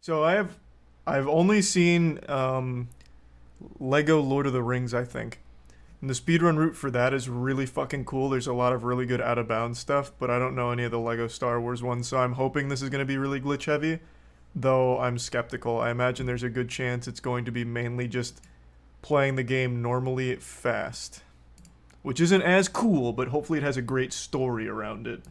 So I've only seen Lego Lord of the Rings, I think. And the speedrun route for that is really fucking cool. There's a lot of really good out of bounds stuff, but I don't know any of the Lego Star Wars ones, so I'm hoping this is going to be really glitch heavy, though I'm skeptical. I imagine there's a good chance it's going to be mainly just playing the game normally fast, which isn't as cool, but hopefully it has a great story around it.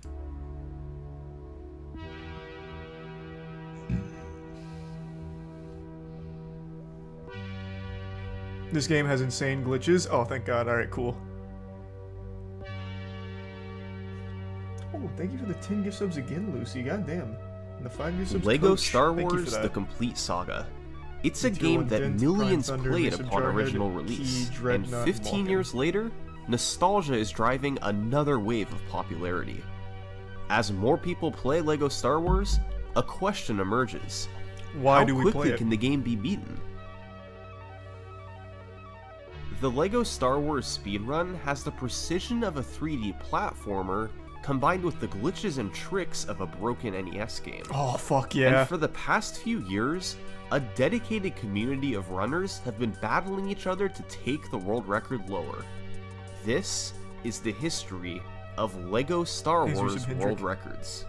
This game has insane glitches. Oh, thank God. Alright, cool. Oh, thank you for the 10 gift subs again, Lucy. Goddamn. And the 5 gift subs. Lego Coach. Star Thank you for Wars that. The Complete Saga. It's a Tier game 1 that Dent, millions Prime Thunder, played Mason upon Jarhead, original release, Key, and Dreadnought, 15 Vulcan. years later, nostalgia is driving another wave of popularity. As more people play Lego Star Wars, a question emerges. Why do How we play quickly it? can the game be beaten? The Lego Star Wars speedrun has the precision of a 3D platformer combined with the glitches and tricks of a broken NES game. Oh, fuck yeah. And for the past few years, a dedicated community of runners have been battling each other to take the world record lower. This is the history of Lego Star Thanks, Wars Yusuf World Hendrick. Records.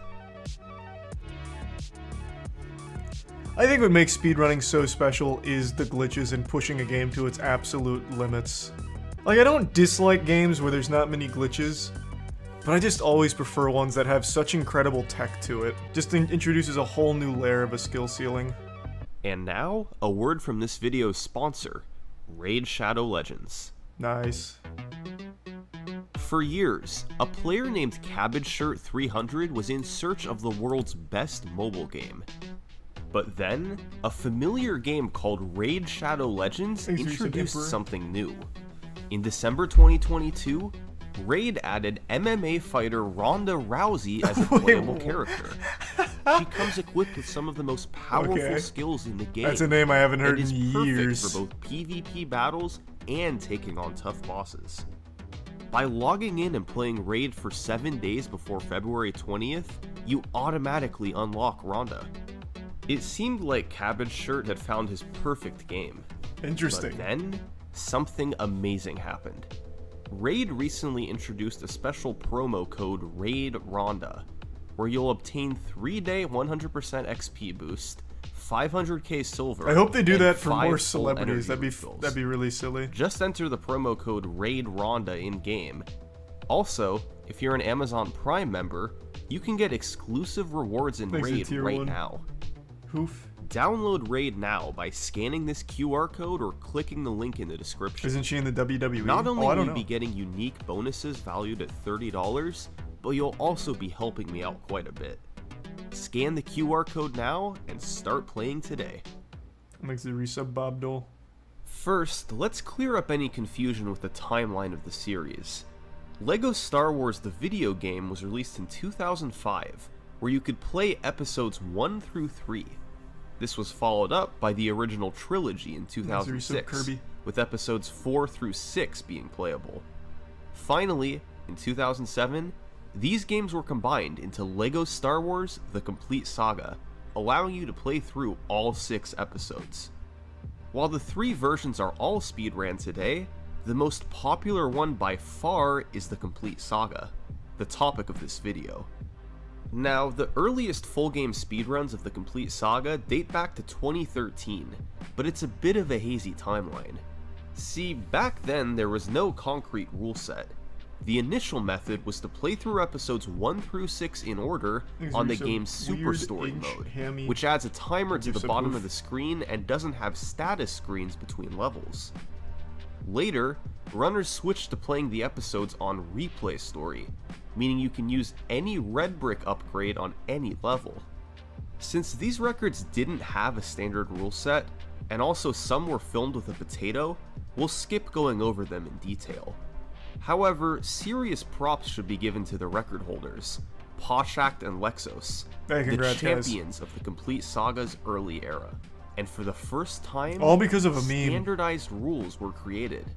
I think what makes speedrunning so special is the glitches and pushing a game to its absolute limits. Like, I don't dislike games where there's not many glitches, but I just always prefer ones that have such incredible tech to it. Just introduces a whole new layer of a skill ceiling. And now, a word from this video's sponsor, Raid Shadow Legends. Nice. For years, a player named CabbageShirt300 was in search of the world's best mobile game. But then, a familiar game called Raid Shadow Legends Thanks, Recent introduced Emperor. something new. In December 2022, Raid added MMA fighter Ronda Rousey as a playable what? character. She comes equipped with some of the most powerful Okay. skills in the game. That's a name I haven't heard and in is perfect years. for both PvP battles and taking on tough bosses. By logging in and playing Raid for 7 days before February 20th, you automatically unlock Ronda. It seemed like Cabbage Shirt had found his perfect game. Interesting. But then, something amazing happened. Raid recently introduced a special promo code RAID Ronda, where you'll obtain 3-day 100% XP boost, 500k silver. I hope they do and that for 5 more full celebrities. energy refills. That'd be really silly. Just enter the promo code RAID Ronda in-game. Also, if you're an Amazon Prime member, you can get exclusive rewards in Thanks to Raid Tier right 1. now. Hoof. Download Raid now by scanning this QR code or clicking the link in the description. Isn't she in the WWE? Not only I will don't you know. be getting unique bonuses valued at $30, but you'll also be helping me out quite a bit. Scan the QR code now and start playing today. Makes the resub Bob Dole. First, let's clear up any confusion with the timeline of the series. Lego Star Wars the video game was released in 2005, where you could play episodes 1 through 3. This was followed up by the original trilogy in 2006, Kirby. with episodes 4 through 6 being playable. Finally, in 2007, these games were combined into Lego Star Wars The Complete Saga, allowing you to play through all 6 episodes. While the 3 versions are all speedran today, the most popular one by far is The Complete Saga, the topic of this video. Now, the earliest full game speedruns of The Complete Saga date back to 2013, but it's a bit of a hazy timeline. See, back then there was no concrete rule set. The initial method was to play through episodes 1 through 6 in order on the game's Super Story mode, which adds a timer to the bottom of the screen and doesn't have status screens between levels. Later, runners switched to playing the episodes on Replay Story, meaning you can use any red brick upgrade on any level. Since these records didn't have a standard rule set, and also some were filmed with a potato, we'll skip going over them in detail. However, serious props should be given to the record holders, Poshakt and Lexos, Hey, the congrats, guys. champions of the Complete Saga's early era. And for the first time, All because of a meme. standardized rules were created.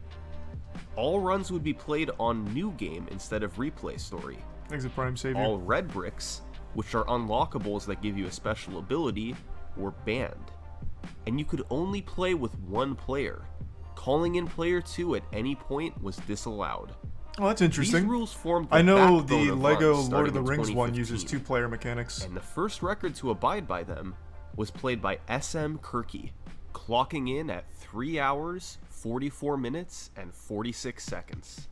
All runs would be played on New Game instead of Replay Story. Thanks to Prime Savior. All red bricks, which are unlockables that give you a special ability, were banned, and you could only play with one player. Calling in player 2 at any point was disallowed. Oh, that's interesting. These rules formed the I know backbone the of Lego runs Lord of the starting in Rings one uses 2015, 2-player mechanics. and the first record to abide by them was played by Grimspin, clocking in at 3 hours, 44 minutes, and 46 seconds.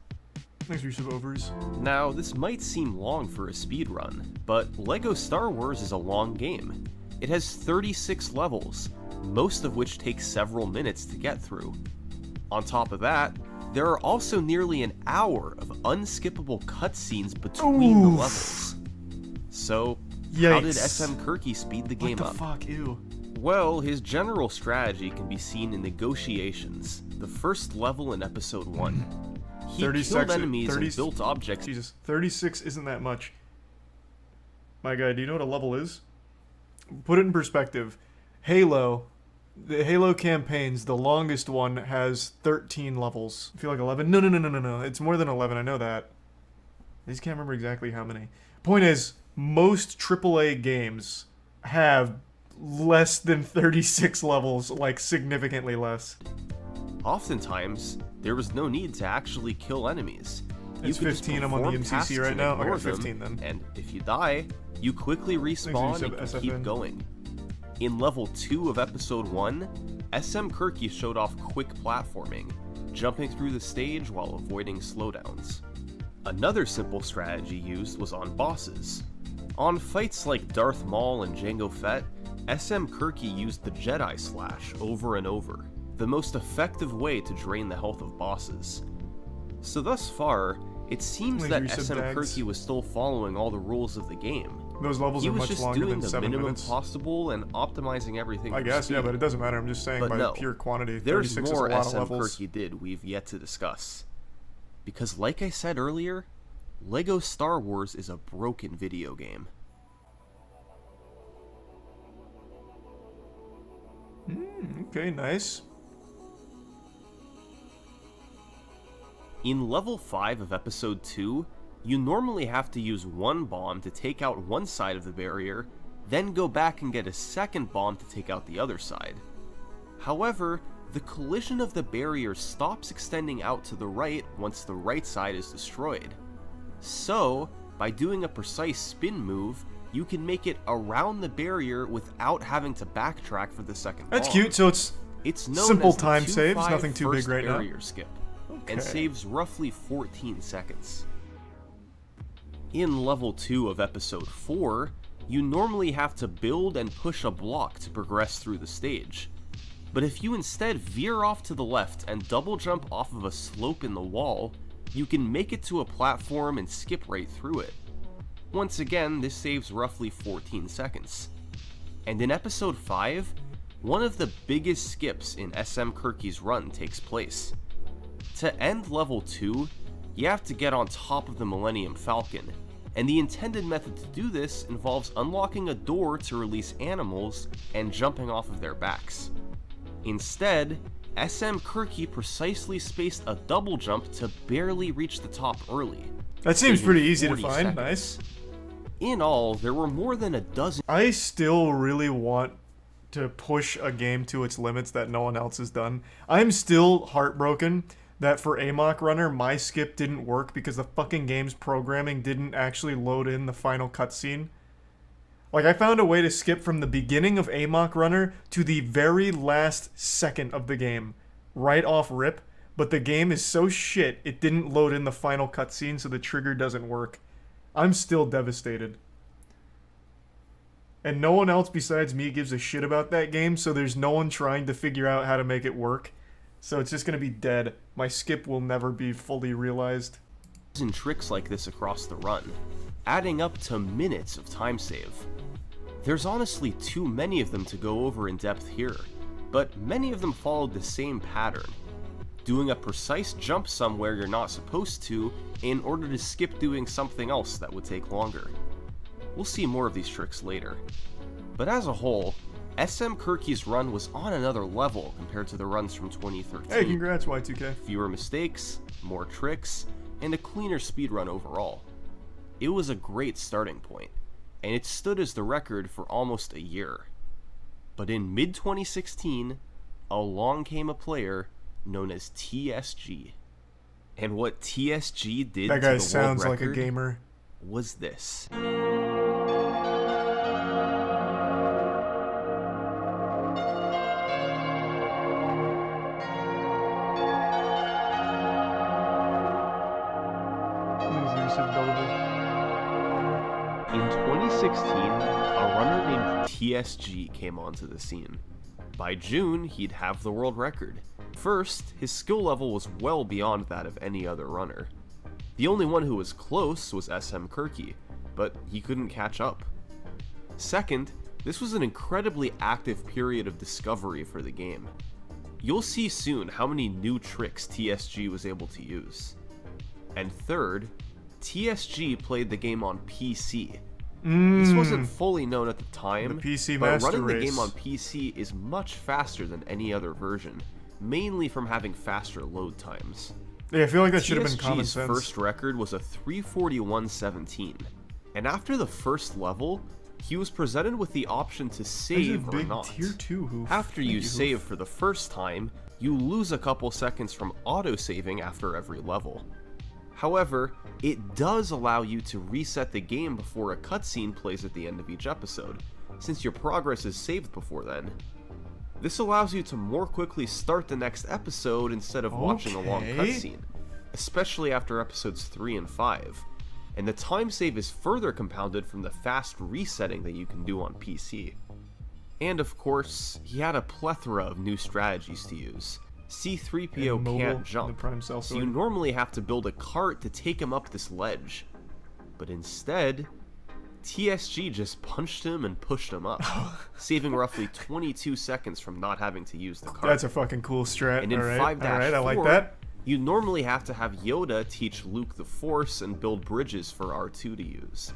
Nice use of overs. Now, this might seem long for a speedrun, but LEGO Star Wars is a long game. It has 36 levels, most of which take several minutes to get through. On top of that, there are also nearly an hour of unskippable cutscenes between the levels. So, how did Yikes. Grimspin speed the game What up? the fuck? Ew. Well, his general strategy can be seen in Negotiations, the first level in Episode 1. He 30 killed seconds- enemies 30 and built objects. Jesus. 36 isn't that much. My guy, do you know what a level is? Put it in perspective. Halo, the Halo campaigns, the longest one has 13 levels. I feel like 11. No. It's more than 11. I know that. I just can't remember exactly how many. Point is, most AAA games have less than 36 levels, like significantly less. Oftentimes, there was no need to actually kill enemies. You It's could just 15, I'm on the perform tasks MCC right and now. I ignore got 15 them, then. and if you die, you quickly respawn you and said can keep SFN. going. In level 2 of episode 1, Grimspin showed off quick platforming, jumping through the stage while avoiding slowdowns. Another simple strategy used was on bosses. On fights like Darth Maul and Jango Fett, Grimspin used the Jedi Slash over and over, the most effective way to drain the health of bosses. So thus far, it seems Wait, that reset dags? Grimspin was still following all the rules of the game. Those levels He are was much just longer doing than the 7 minimum minutes. possible and optimizing everything I for guess, yeah, speed. but it doesn't matter. I'm just saying But by no, pure quantity. There's 36 more is a lot of levels. Grimspin did we've yet to discuss. Because like I said earlier, LEGO Star Wars is a broken video game. Okay, nice. In level 5 of episode 2, you normally have to use one bomb to take out one side of the barrier, then go back and get a second bomb to take out the other side. However, the collision of the barrier stops extending out to the right once the right side is destroyed. So, by doing a precise spin move, you can make it around the barrier without having to backtrack for the second That's bomb. cute. So it's It's known simple as the time 2-5 saves, nothing too big first right now. barrier skip, Okay. and saves roughly 14 seconds. In level 2 of episode 4, you normally have to build and push a block to progress through the stage. But if you instead veer off to the left and double jump off of a slope in the wall, you can make it to a platform and skip right through it. Once again, this saves roughly 14 seconds. And in episode 5, one of the biggest skips in Grimspin's run takes place. To end level 2, you have to get on top of the Millennium Falcon, and the intended method to do this involves unlocking a door to release animals and jumping off of their backs. Instead, Grimspin precisely spaced a double jump to barely reach the top early. That seems saving pretty easy to 40 find. seconds. Nice. In all, there were more than a dozen I still really want to push a game to its limits that no one else has done. I'm still heartbroken that for Amok Runner, my skip didn't work because the fucking game's programming didn't actually load in the final cutscene. Like, I found a way to skip from the beginning of Amok Runner to the very last second of the game, right off rip, but the game is so shit, it didn't load in the final cutscene, so the trigger doesn't work. I'm still devastated. And no one else besides me gives a shit about that game, so there's no one trying to figure out how to make it work. So it's just gonna be dead. My skip will never be fully realized. and tricks like this across the run, adding up to minutes of time save. There's honestly too many of them to go over in depth here, but many of them followed the same pattern, doing a precise jump somewhere you're not supposed to in order to skip doing something else that would take longer. We'll see more of these tricks later. But as a whole, Grimspin's run was on another level compared to the runs from 2013. Hey, congrats, Y2K. Fewer mistakes, more tricks, and a cleaner speedrun overall. It was a great starting point, and it stood as the record for almost a year. But in mid-2016, along came a player known as TSG. And what TSG did That to guy the sounds world like a record gamer. was this. In 2016, a runner named TSG came onto the scene. By June, he'd have the world record. First, his skill level was well beyond that of any other runner. The only one who was close was Moistcr1tikal, but he couldn't catch up. Second, this was an incredibly active period of discovery for the game. You'll see soon how many new tricks TSG was able to use. And third, TSG played the game on PC. This wasn't fully known at the time, The PC but Master running the Race. game on PC is much faster than any other version, mainly from having faster load times. Yeah, I feel like that should have been common TSG's sense. first record was a 341.17, and after the first level, he was presented with the option to There's a save or big not. tier 2 hoof. After you Thank save hoof. for the first time, you lose a couple seconds from auto-saving after every level. However, it does allow you to reset the game before a cutscene plays at the end of each episode, since your progress is saved before then. This allows you to more quickly start the next episode instead of watching a long Okay. cutscene, especially after episodes 3 and 5, and the time save is further compounded from the fast resetting that you can do on PC. And of course, he had a plethora of new strategies to use. C-3PO And mobile, can't the jump, Prime Cell so you Sword. normally have to build a cart to take him up this ledge. But instead, TSG just punched him and pushed him up, saving roughly 22 seconds from not having to use the cart. That's a fucking cool strat. And in Alright, 5-4, I like that. you normally have to have Yoda teach Luke the Force and build bridges for R2 to use.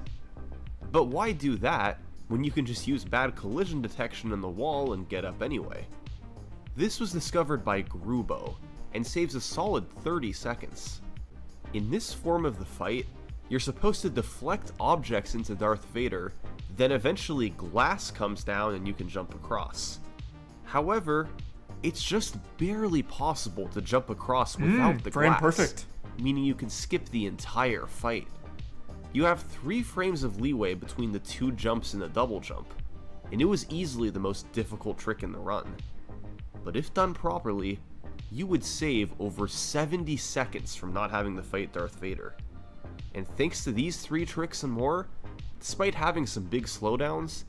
But why do that when you can just use bad collision detection in the wall and get up anyway? This was discovered by Grubo, and saves a solid 30 seconds. In this form of the fight, you're supposed to deflect objects into Darth Vader, then eventually glass comes down and you can jump across. However, it's just barely possible to jump across without the frame glass, perfect. meaning you can skip the entire fight. You have 3 frames of leeway between the 2 jumps in the double jump, and it was easily the most difficult trick in the run. But if done properly, you would save over 70 seconds from not having to fight Darth Vader. And thanks to these 3 tricks and more, despite having some big slowdowns,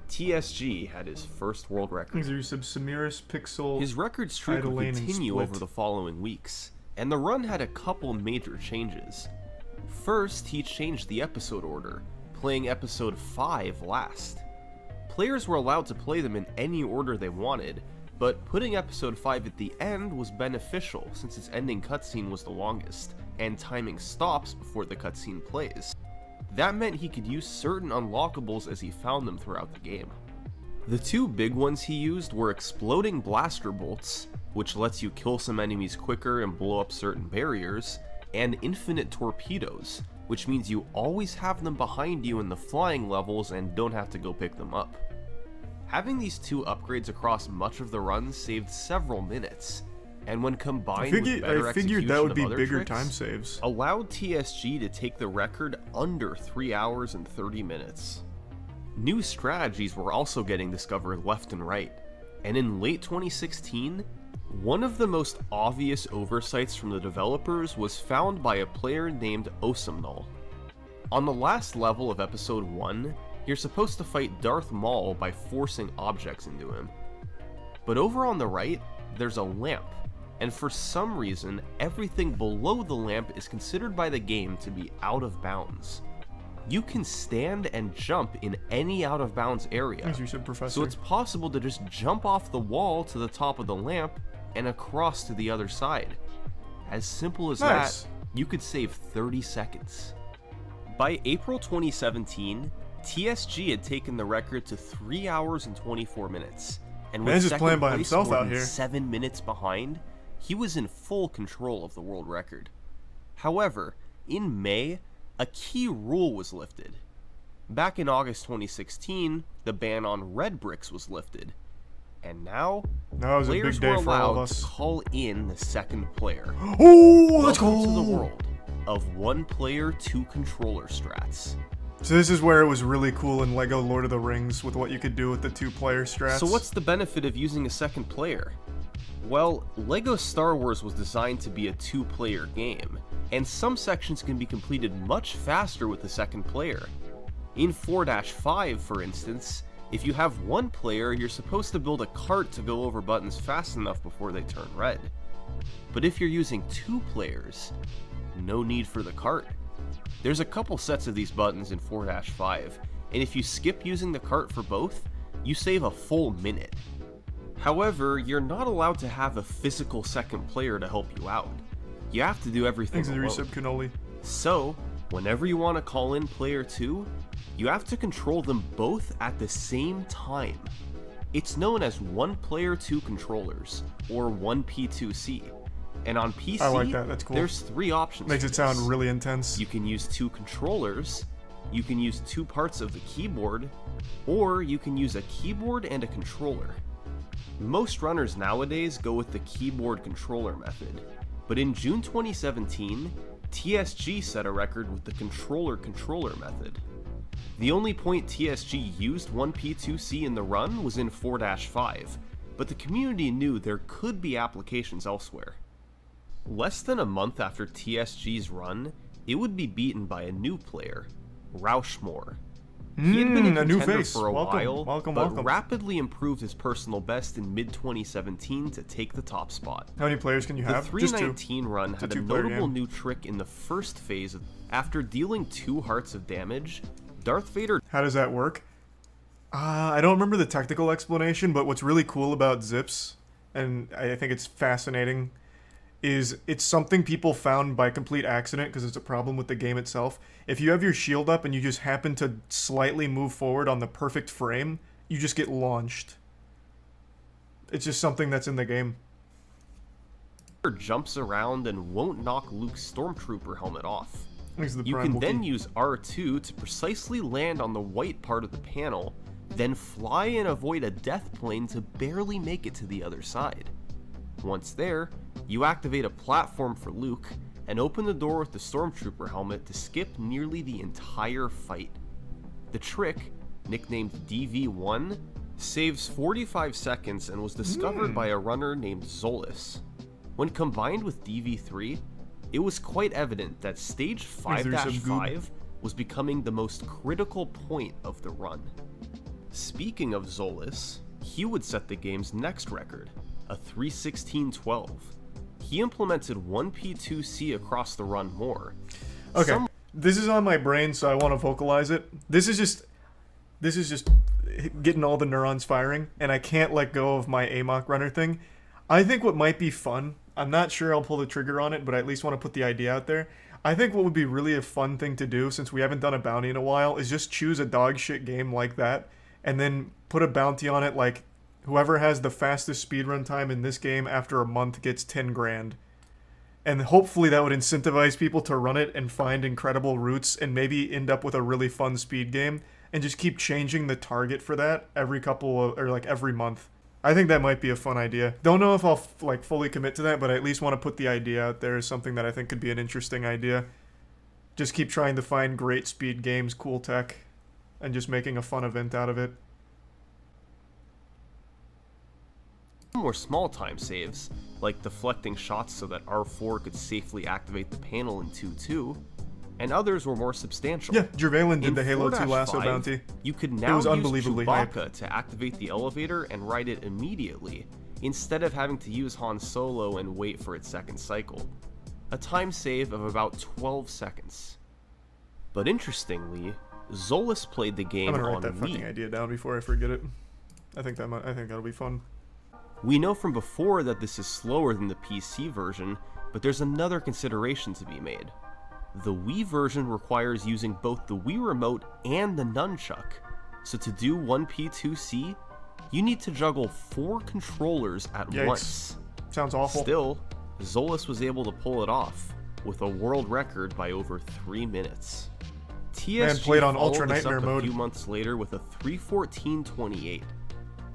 TSG had his first world record. These are some Samiris Pixel. His record streak Idle would lane and continue split. over the following weeks, and the run had a couple major changes. First, he changed the episode order, playing episode 5 last. Players were allowed to play them in any order they wanted, but putting episode 5 at the end was beneficial since its ending cutscene was the longest, and timing stops before the cutscene plays. That meant he could use certain unlockables as he found them throughout the game. The 2 big ones he used were exploding blaster bolts, which lets you kill some enemies quicker and blow up certain barriers, and infinite torpedoes, which means you always have them behind you in the flying levels and don't have to go pick them up. Having these 2 upgrades across much of the run saved several minutes, and when combined with better I figured that execution would be of other bigger tricks, time saves. allowed TSG to take the record under 3 hours and 30 minutes. New strategies were also getting discovered left and right, and in late 2016, one of the most obvious oversights from the developers was found by a player named Osamnal. On the last level of episode 1, you're supposed to fight Darth Maul by forcing objects into him. But over on the right, there's a lamp, and for some reason, everything below the lamp is considered by the game to be out of bounds. You can stand and jump in any out of bounds area, As you said, Professor. so it's possible to just jump off the wall to the top of the lamp and across to the other side. As simple as Nice. that, you could save 30 seconds. By April 2017, TSG had taken the record to 3 hours and 24 minutes, and with Man's just second playing by place himself more out than here. 7 minutes behind, he was in full control of the world record. However, in May, a key rule was lifted. Back in August 2016, the ban on red bricks was lifted, And now, That was a players big were day for all of allowed us. to call in the second player. Oh, let's Welcome go! to the world of one player, two controller strats. So this is where it was really cool in LEGO Lord of the Rings with what you could do with the 2-player strats. So what's the benefit of using a second player? Well, LEGO Star Wars was designed to be a 2-player game, and some sections can be completed much faster with the second player. In 4-5, for instance, if you have one player, you're supposed to build a cart to go over buttons fast enough before they turn red. But if you're using 2 players, no need for the cart. There's a couple sets of these buttons in 4-5, and if you skip using the cart for both, you save a full minute. However, you're not allowed to have a physical second player to help you out. You have to do everything Thanks to the alone. resub cannoli. So, whenever you want to call in player 2, you have to control them both at the same time. It's known as 1 player 2 controllers, or 1P2C. And on PC, I like that, that's cool. there's 3 options. Makes for it sound this. really intense. You can use 2 controllers, you can use 2 parts of the keyboard, or you can use a keyboard and a controller. Most runners nowadays go with the keyboard controller method, but in June 2017, TSG set a record with the controller method. The only point TSG used 1P2C in the run was in 4-5, but the community knew there could be applications elsewhere. Less than a month after TSG's run, it would be beaten by a new player, Rauschmore. He had been a a new contender face. for a Welcome, while, but welcome. rapidly improved his personal best in mid-2017 to take the top spot. How many players can you The have? Just 2. 319 run had a 2-player notable game. new trick in the first phase. After dealing 2 hearts of damage, Darth Vader How does that work? I don't remember the technical explanation, but what's really cool about zips, and I think it's fascinating, is it's something people found by complete accident because it's a problem with the game itself. If you have your shield up and you just happen to slightly move forward on the perfect frame, you just get launched. It's just something that's in the game. jumps around and won't knock Luke's Stormtrooper helmet off. Thanks to the You Prime can then Wookiee. use R2 to precisely land on the white part of the panel, then fly and avoid a death plane to barely make it to the other side. Once there, you activate a platform for Luke and open the door with the Stormtrooper helmet to skip nearly the entire fight. The trick, nicknamed DV1, saves 45 seconds and was discovered by a runner named Zolis. When combined with DV3, it was quite evident that stage there some 5-5 was becoming the most critical point of the run. Speaking of Zolis, he would set the game's next record, a 3:16:12. He implemented 1P2C across the run more. Okay, this is on my brain, so I want to vocalize it. This is just getting all the neurons firing, and I can't let go of my AMOC runner thing. I think what might be fun, I'm not sure I'll pull the trigger on it, but I at least want to put the idea out there. I think what would be really a fun thing to do, since we haven't done a bounty in a while, is just choose a dog shit game like that, and then put a bounty on it like whoever has the fastest speedrun time in this game after a month gets 10 grand. And hopefully that would incentivize people to run it and find incredible routes and maybe end up with a really fun speed game and just keep changing the target for that every every month. I think that might be a fun idea. Don't know if I'll fully commit to that, but I at least want to put the idea out there as something that I think could be an interesting idea. Just keep trying to find great speed games, cool tech, and just making a fun event out of it. More small time saves, like deflecting shots so that R4 could safely activate the panel in 2-2, and others were more substantial. Yeah, Jervalen did In the Halo 2 lasso 4-5, bounty. You could now was use unbelievably hype. Chewbacca to activate the elevator and ride it immediately, instead of having to use Han Solo and wait for its second cycle. A time save of about 12 seconds. But interestingly, Zolis played the game I'm gonna on write that fucking Wii. idea down before I forget it. I think that'll be fun. We know from before that this is slower than the PC version, but there's another consideration to be made. The Wii version requires using both the Wii Remote and the nunchuck, so to do 1P2C, you need to juggle 4 controllers at Yikes. once. Sounds awful. Still, Zolis was able to pull it off, with a world record by over 3 minutes. TSG played on followed Ultra this up Nightmare a mode. few months later with a 3:14:28.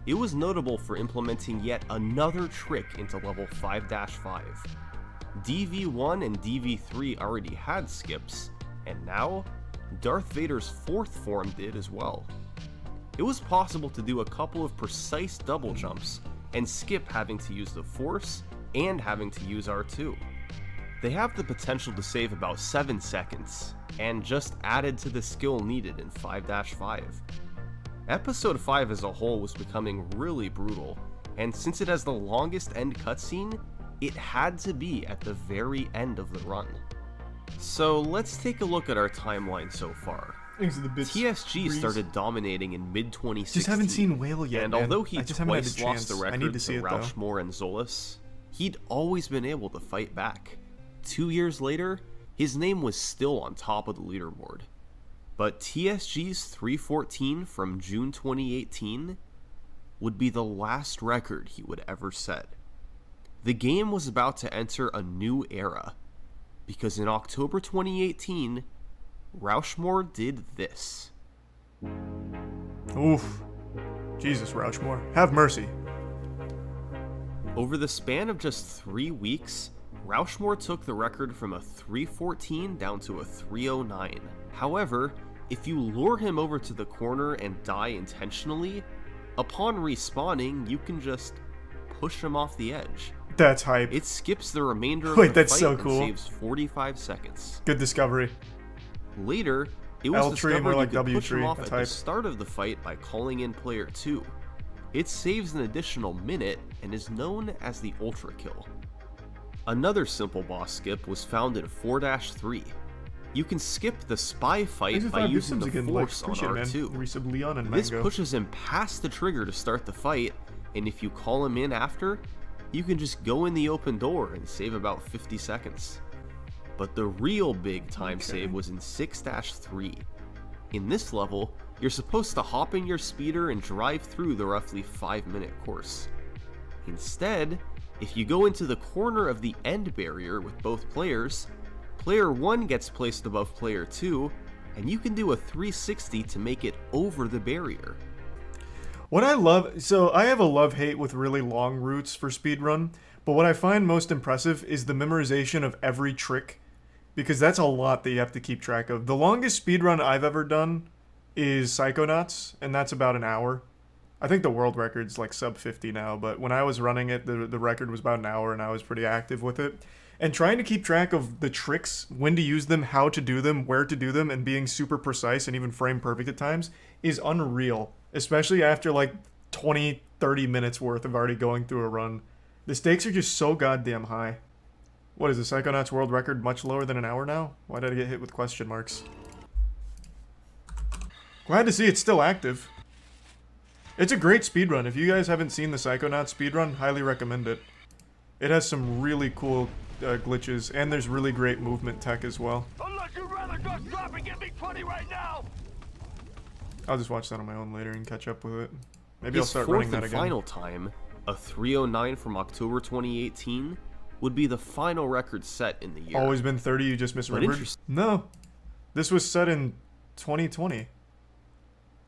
It was notable for implementing yet another trick into level 5-5. DV1 and DV3 already had skips, and now, Darth Vader's fourth form did as well. It was possible to do a couple of precise double jumps, and skip having to use the Force and having to use R2. They have the potential to save about 7 seconds, and just added to the skill needed in 5-5. Episode 5 as a whole was becoming really brutal, and since it has the longest end cutscene, it had to be at the very end of the run. So let's take a look at our timeline so far. TSG started dominating in mid-2016. Just haven't seen Whale yet, and man. although he twice lost the record to it, Rauschmore and Zolas, he'd always been able to fight back. 2 years later, his name was still on top of the leaderboard. But TSG's 314 from June 2018 would be the last record he would ever set. The game was about to enter a new era, because in October 2018, Rauschmore did this. Oof. Jesus, Rauschmore. Have mercy. Over the span of just 3 weeks, Rauschmore took the record from a 314 down to a 309. However, if you lure him over to the corner and die intentionally, upon respawning, you can just push him off the edge. That's hype. It skips the remainder of Wait, the that's fight so cool. and saves 45 seconds. Good discovery. Later, it was L-tree, discovered more you like could W push him tree, off that's at the hype. start of the fight by calling in player 2. It saves an additional minute and is known as the Ultra Kill. Another simple boss skip was found in 4-3. You can skip the spy fight by using the Force on R2. Resub Leon and This Mango. pushes him past the trigger to start the fight, and if you call him in after, you can just go in the open door and save about 50 seconds. But the real big time save was in 6-3. In this level, you're supposed to hop in your speeder and drive through the roughly 5-minute course. Instead, if you go into the corner of the end barrier with both players, player 1 gets placed above player 2, and you can do a 360 to make it over the barrier. What I love, so I have a love-hate with really long routes for speedrun, but what I find most impressive is the memorization of every trick, because that's a lot that you have to keep track of. The longest speedrun I've ever done is Psychonauts, and that's about an hour. I think the world record's like sub 50 now, but when I was running it, the record was about an hour, and I was pretty active with it. And trying to keep track of the tricks, when to use them, how to do them, where to do them, and being super precise and even frame perfect at times is unreal. Especially after like 20, 30 minutes worth of already going through a run. The stakes are just so goddamn high. What is the Psychonauts world record much lower than an hour now? Why did I get hit with question marks? Glad to see it's still active. It's a great speedrun. If you guys haven't seen the Psychonauts speedrun, highly recommend it. It has some really cool glitches, and there's really great movement tech as well. Unless you'd rather just drop and give me 20 right now! I'll just watch that on my own later and catch up with it. Maybe I'll His start fourth running that and again. final time, a 309 from October 2018, would be the final record set in the year. Always been 30, you just misremembered? interest- No. This was set in 2020.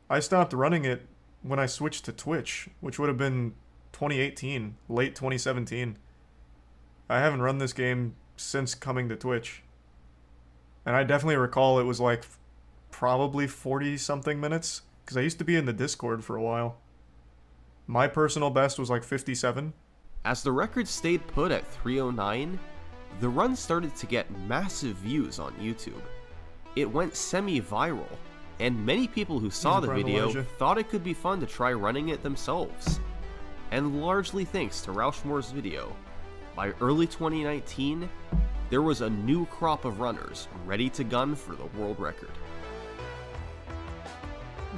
I stopped running it when I switched to Twitch, which would have been 2018, late 2017. I haven't run this game since coming to Twitch. And I definitely recall it was like probably 40-something minutes, because I used to be in the Discord for a while. My personal best was like 57. As the record stayed put at 309, the run started to get massive views on YouTube. It went semi-viral, and many people who saw the video thought it could be fun to try running it themselves. And largely thanks to Rauschmore's video, by early 2019, there was a new crop of runners ready to gun for the world record.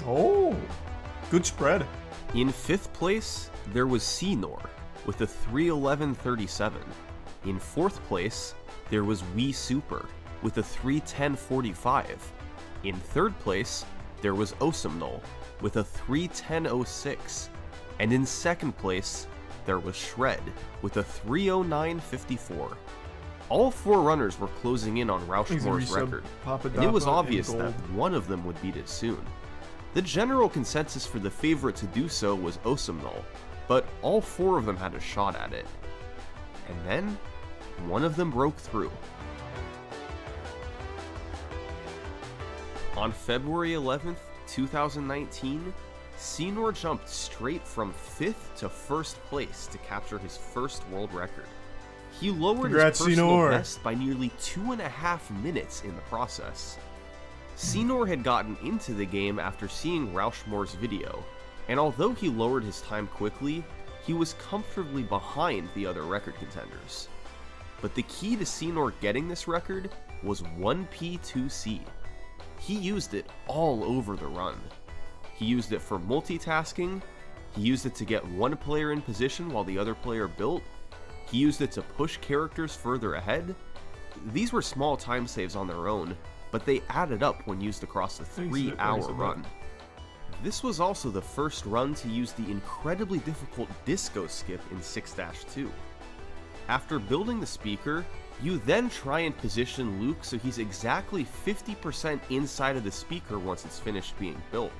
Oh, good spread. In 5th place, there was Senor with a 3:11:37. In 4th place, there was Wii Super with a 3:10:45. In 3rd place, there was Osamnol with a 3:10:06. And in 2nd place, there was Shred with a 3:09:54. All 4 runners were closing in on Rauschmore's record, and it was obvious that one of them would beat it soon. The general consensus for the favorite to do so was Osamnol, but all 4 of them had a shot at it. And then, one of them broke through. On February 11th, 2019, Senor jumped straight from 5th to 1st place to capture his first world record. He lowered Congrats, his personal Senor. best by nearly 2.5 minutes in the process. Senor had gotten into the game after seeing Rauschmore's video, and although he lowered his time quickly, he was comfortably behind the other record contenders. But the key to Senor getting this record was 1P2C. He used it all over the run. He used it for multitasking, he used it to get one player in position while the other player built, he used it to push characters further ahead. These were small time saves on their own, but they added up when used across the 3-hour run. This was also the first run to use the incredibly difficult disco skip in 6-2. After building the speaker, you then try and position Luke so he's exactly 50% inside of the speaker once it's finished being built.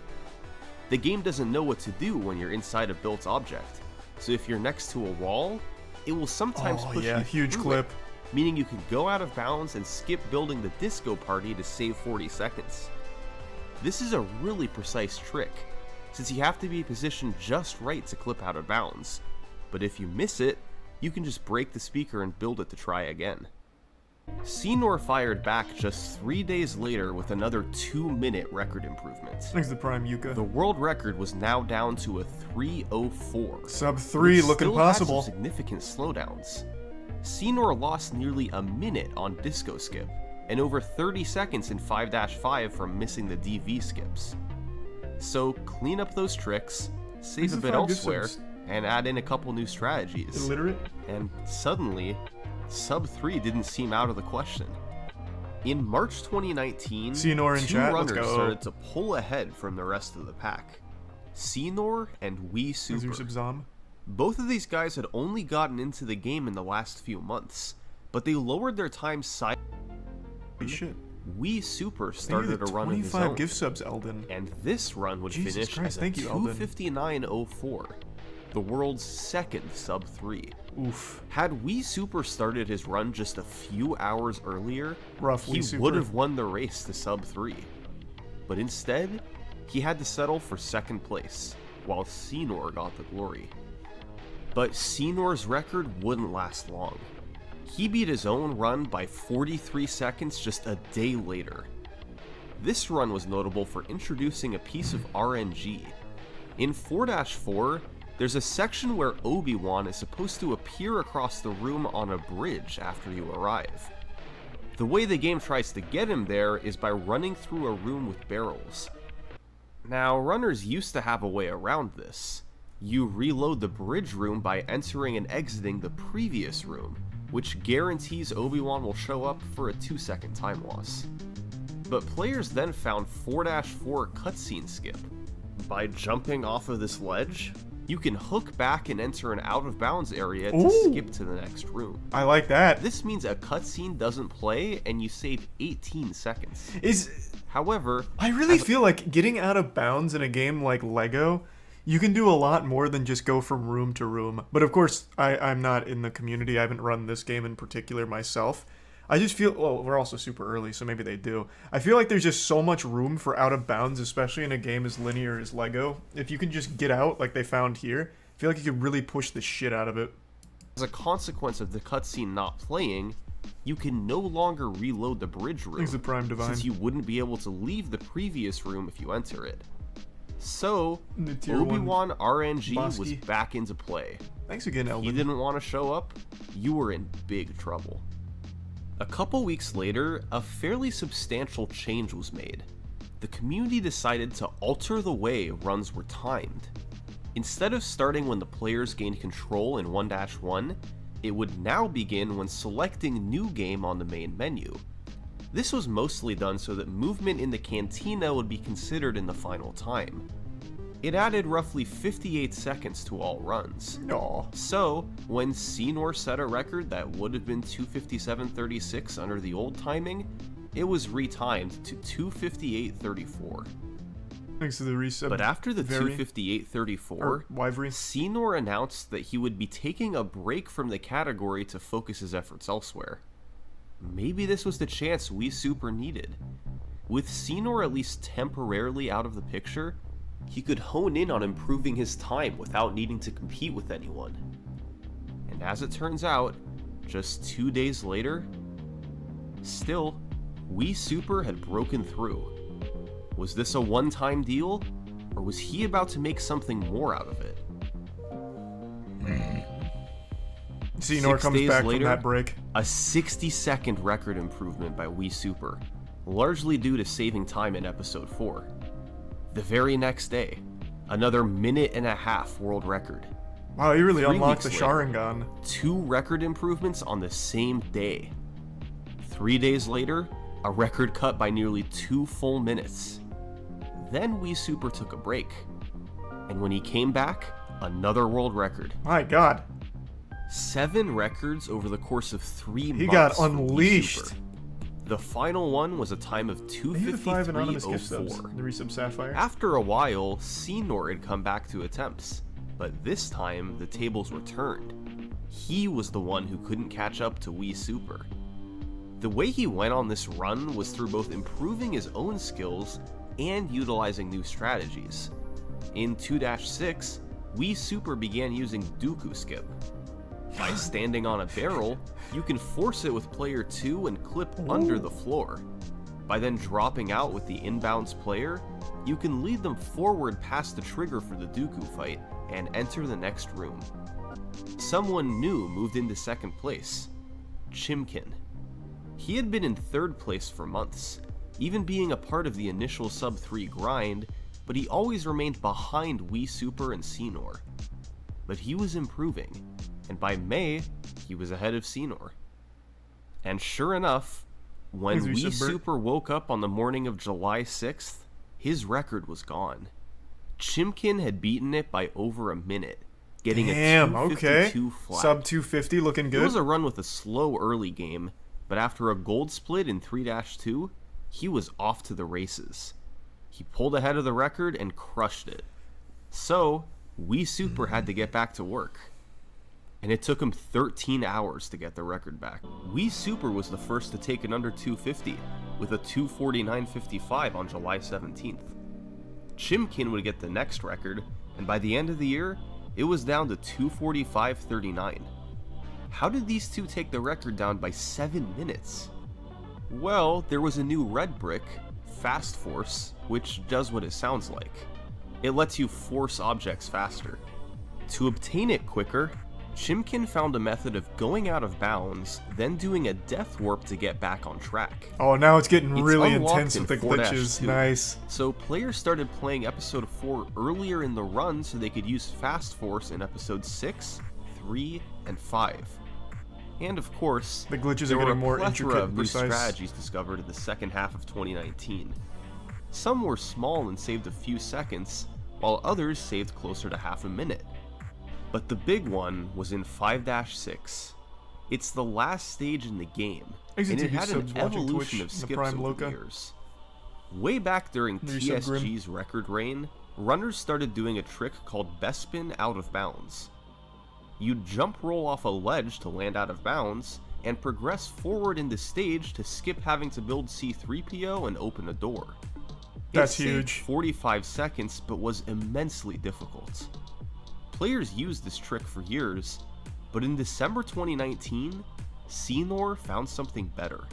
The game doesn't know what to do when you're inside a built object, so if you're next to a wall, it will sometimes push you huge through clip. it, meaning you can go out of bounds and skip building the disco party to save 40 seconds. This is a really precise trick, since you have to be positioned just right to clip out of bounds, but if you miss it, you can just break the speaker and build it to try again. Senor fired back just 3 days later with another 2-minute record improvement. Thanks to Prime Yuka. The world record was now down to a 3:04. Sub 3 looking possible. Some significant slowdowns. Senor lost nearly a minute on disco skip, and over 30 seconds in 5-5 from missing the DV skips. So clean up those tricks, save a bit elsewhere, and add in a couple new strategies. Illiterate? And suddenly, sub 3 didn't seem out of the question. In March 2019, Senor in 2 chat, let's runners go. started to pull ahead from the rest of the pack. Senor and Wii Super. Zam. Both of these guys had only gotten into the game in the last few months, but they lowered their time side. Holy shit. Wii Super Thank you started to a run of his 25 own, gift subs, Eldon. and this run would Jesus finish Christ, as a thank you, Eldon. 2:59.04, the world's second sub 3. Oof. Had Wii Super started his run just a few hours earlier, Rough he Wii Super. would have won the race to sub 3. But instead, he had to settle for second place, while Senor got the glory. But Senor's record wouldn't last long. He beat his own run by 43 seconds just a day later. This run was notable for introducing a piece of RNG. In 4-4, there's a section where Obi-Wan is supposed to appear across the room on a bridge after you arrive. The way the game tries to get him there is by running through a room with barrels. Now, runners used to have a way around this. You reload the bridge room by entering and exiting the previous room, which guarantees Obi-Wan will show up for a 2-second time loss. But players then found 4-4 cutscene skip. By jumping off of this ledge, you can hook back and enter an out-of-bounds area to Ooh. skip to the next room. I like that. This means a cutscene doesn't play and you save 18 seconds. Is However, I really feel like getting out of bounds in a game like Lego, you can do a lot more than just go from room to room. But of course, I'm not in the community. I haven't run this game in particular myself. I just feel, well, we're also super early, so maybe they do. I feel like there's just so much room for out of bounds, especially in a game as linear as Lego. If you can just get out like they found here, I feel like you could really push the shit out of it. as a consequence of the cutscene not playing, you can no longer reload the bridge room, Thanks to Prime Divine. since you wouldn't be able to leave the previous room if you enter it. So, The tier one Obi-Wan RNG was Bosky. back into play. Thanks again, He Eldon. didn't want to show up, you were in big trouble. A couple weeks later, a fairly substantial change was made. The community decided to alter the way runs were timed. Instead of starting when the players gained control in 1-1, it would now begin when selecting New Game on the main menu. This was mostly done so that movement in the cantina would be considered in the final time. It added roughly 58 seconds to all runs. Aw. So, when Senor set a record that would have been 2:57.36 under the old timing, it was retimed to 2:58.34. Thanks to the resub. But after the Very- 258.34, or Wyvery. Senor announced that he would be taking a break from the category to focus his efforts elsewhere. Maybe this was the chance Wii Super needed. With Senor at least temporarily out of the picture, he could hone in on improving his time without needing to compete with anyone. And as it turns out, just 2 days later, still, Wii Super had broken through. Was this a one-time deal, or was he about to make something more out of it? Senor 6 comes days back later, from that break. A 60-second record improvement by Wii Super, largely due to saving time in Episode 4. The very next day, another minute-and-a-half world record. Wow, he really 3 unlocked the weeks later, Sharingan. 2 record improvements on the same day. 3 days later, a record cut by nearly 2 full minutes. Then Wii Super took a break. And when he came back, another world record. My god. 7 records over the course of 3 months. He got for Wii unleashed. Super. The final one was a time of Thank you to 5 anonymous gift subs. 2:53:04. The resub Sapphire. After a while, Senor had come back to attempts, but this time the tables were turned. He was the one who couldn't catch up to Wii Super. The way he went on this run was through both improving his own skills and utilizing new strategies. In 2-6, Wii Super began using Dooku Skip. By standing on a barrel, you can force it with player 2 and clip under the floor. By then dropping out with the inbounds player, you can lead them forward past the trigger for the Dooku fight and enter the next room. Someone new moved into second place, Chimkin. He had been in third place for months, even being a part of the initial sub 3 grind, but he always remained behind Wii Super and Senor. But he was improving, and by May, he was ahead of Senor. And sure enough, when Thanks, Wii Resub Bert. Super woke up on the morning of July 6th, his record was gone. Chimkin had beaten it by over a minute, getting Damn, a okay. 252 flat. Sub 250 looking It good. was a run with a slow early game, but after a gold split in 3-2, he was off to the races. He pulled ahead of the record and crushed it. So, Wii Super had to get back to work. And it took him 13 hours to get the record back. Wii Super was the first to take it under 250, with a 249.55 on July 17th. Chimkin would get the next record, and by the end of the year, it was down to 245.39. How did these two take the record down by 7 minutes? Well, there was a new red brick, Fast Force, which does what it sounds like. It lets you force objects faster. To obtain it quicker, Chimkin found a method of going out of bounds, then doing a death warp to get back on track. Oh, now it's getting It's really unlocked intense in with the 4-2. glitches. Nice. So players started playing episode 4 earlier in the run so they could use Fast Force in episode 6, 3, and 5. And of course, The glitches there are were a getting more plethora intricate of and new precise. strategies discovered in the second half of 2019. Some were small and saved a few seconds, while others saved closer to half a minute. But the big one was in 5-6. It's the last stage in the game, and it XTV had an subs watching evolution Twitch of in the skips Prime over Loca. the years. Way back during Maybe sub Grim. TSG's record reign, runners started doing a trick called Bespin out of bounds. You'd jump roll off a ledge to land out of bounds, and progress forward in the stage to skip having to build C-3PO and open a door. That's It saved huge. 45 seconds, but was immensely difficult. Players used this trick for years, but in December 2019, Senor found something better.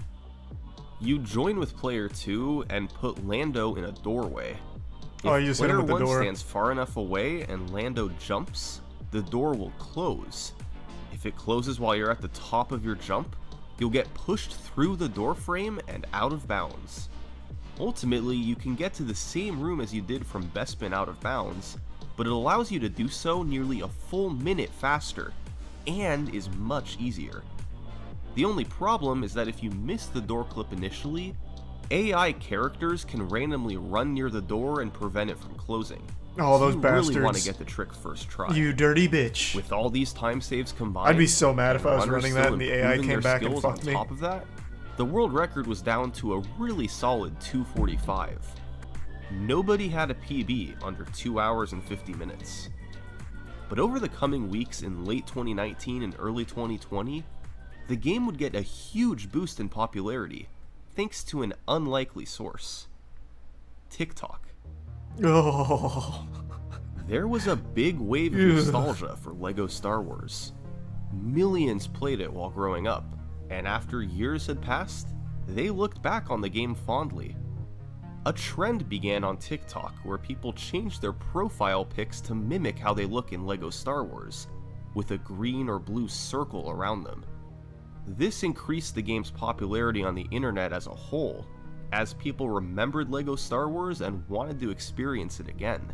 You join with player 2 and put Lando in a doorway. If Oh, you just hit him player with the 1 door. stands far enough away and Lando jumps, the door will close. If it closes while you're at the top of your jump, you'll get pushed through the door frame and out of bounds. Ultimately, you can get to the same room as you did from Bespin out of bounds, but it allows you to do so nearly a full minute faster, and is much easier. The only problem is that if you miss the door clip initially, AI characters can randomly run near the door and prevent it from closing. Oh, So those you really want to bastards. get the trick first try. You dirty bitch. With all these time saves combined, I'd be so mad if and I was runners running that still and the AI improving came their back and skills fucked on me. top of that, the world record was down to a really solid 245. Nobody had a PB under 2 hours and 50 minutes. But over the coming weeks in late 2019 and early 2020, the game would get a huge boost in popularity thanks to an unlikely source: TikTok. Oh. There was a big wave of nostalgia for LEGO Star Wars. Millions played it while growing up, and after years had passed, they looked back on the game fondly. A trend began on TikTok where people changed their profile pics to mimic how they look in LEGO Star Wars, with a green or blue circle around them. This increased the game's popularity on the internet as a whole, as people remembered LEGO Star Wars and wanted to experience it again.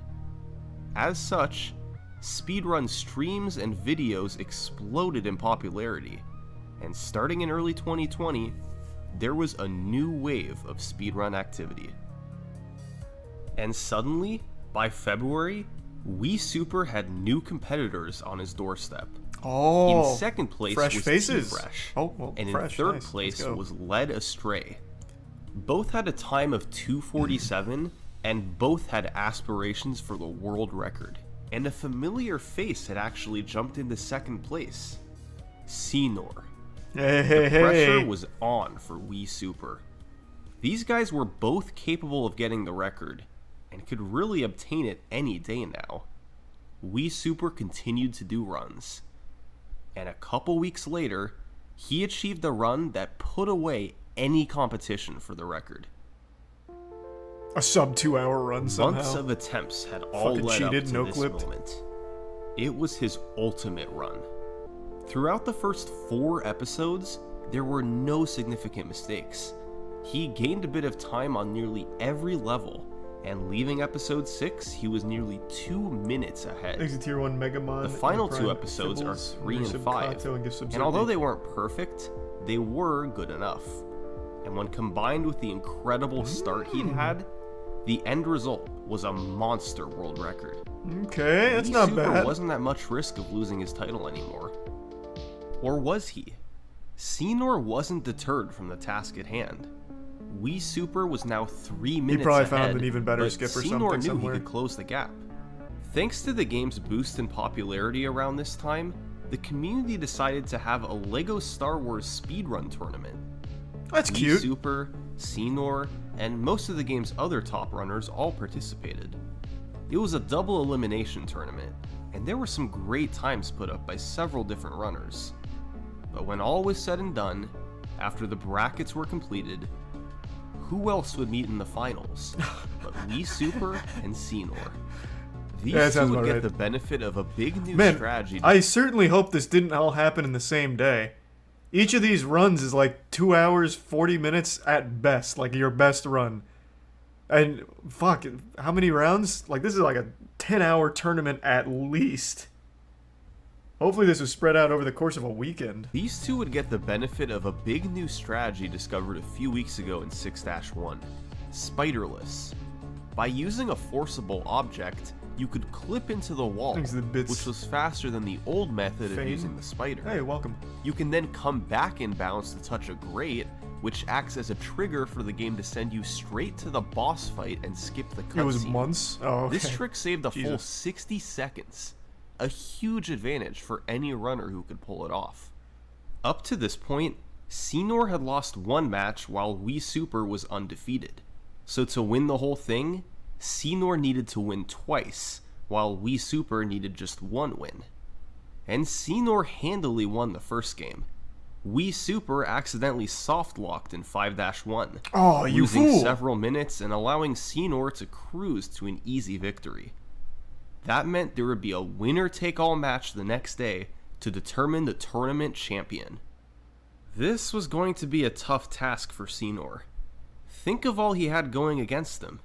As such, speedrun streams and videos exploded in popularity, and starting in early 2020, there was a new wave of speedrun activity. And suddenly, by February, Wii Super had new competitors on his doorstep. Oh. In second place fresh was faces. T-Fresh, Oh, well, and fresh, in third nice. place Let's go. was Led Astray. Both had a time of 2:47, and both had aspirations for the world record. And a familiar face had actually jumped into second place: Senor. Hey. Pressure was on for Wii Super. These guys were both capable of getting the record, and could really obtain it any day now. Wii Super continued to do runs, and a couple weeks later, he achieved a run that put away any competition for the record. A sub 2 hour run somehow. Months of attempts had all Fucking led cheated, up to no this clipped. moment. It was his ultimate run. Throughout the first 4 episodes, there were no significant mistakes. He gained a bit of time on nearly every level, and leaving episode 6, he was nearly 2 minutes ahead. Exit Tier 1 Megamon. The final Prime 2 episodes are Fibbles, 3 and Sub 5, Kato, and Gift Sub and although Zerti. they weren't perfect, they were good enough. And when combined with the incredible start he'd had, the end result was a monster world record. Okay, that's Wii not Super bad. wasn't that much risk of losing his title anymore. Or was he? Senor wasn't deterred from the task at hand. Wii Super was now 3 minutes probably ahead, found an even better but skip or Senor something knew somewhere. he could close the gap. Thanks to the game's boost in popularity around this time, the community decided to have a LEGO Star Wars speedrun tournament. That's Wii cute. Super, Senor, and most of the game's other top runners all participated. It was a double elimination tournament, and there were some great times put up by several different runners. But when all was said and done, after the brackets were completed, who else would meet in the finals but Wii Super and Senor? These Yeah, that two sounds would about get right. the benefit of a big new Man, strategy. I certainly hope this didn't all happen in the same day. Each of these runs is like 2 hours, 40 minutes at best, like your best run. And fuck, how many rounds? Like this is like a 10-hour tournament at least. Hopefully this was spread out over the course of a weekend. These two would get the benefit of a big new strategy discovered a few weeks ago in 6-1, Spiderless. By using a forcible object, you could clip into the wall, Thanks to the bits. which was faster than the old method of Fade. using the spider. Hey, welcome. You can then come back in bounds to touch a grate, which acts as a trigger for the game to send you straight to the boss fight and skip the cutscene. It was months? Oh, okay. This trick saved a full Jesus. 60 seconds, a huge advantage for any runner who could pull it off. Up to this point, Senor had lost one match while Wii Super was undefeated. So to win the whole thing, Senor needed to win twice, while Wii Super needed just one win. And Senor handily won the first game. Wii Super accidentally soft-locked in 5-1, Oh, you losing fool! several minutes and allowing Senor to cruise to an easy victory. That meant there would be a winner-take-all match the next day to determine the tournament champion. This was going to be a tough task for Senor. Think of all he had going against him.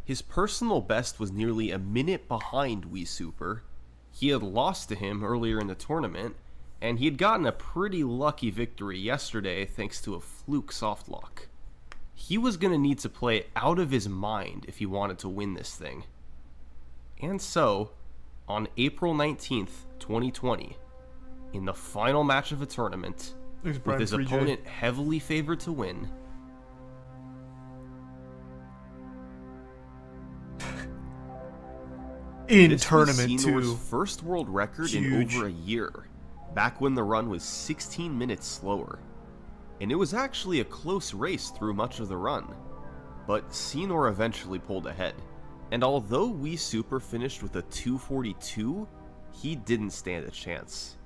His personal best was nearly a minute behind Wii Super. He had lost to him earlier in the tournament, and he had gotten a pretty lucky victory yesterday thanks to a fluke softlock. He was going to need to play out of his mind if he wanted to win this thing. And so, on April 19th, 2020, in the final match of a tournament, Thanks, with Prime his 3J. opponent heavily favored to win, In this tournament, was Seanor's too. first world record in Huge. over a year, back when the run was 16 minutes slower. And it was actually a close race through much of the run, but Senor eventually pulled ahead. And although Wii Super finished with a 2:42, he didn't stand a chance.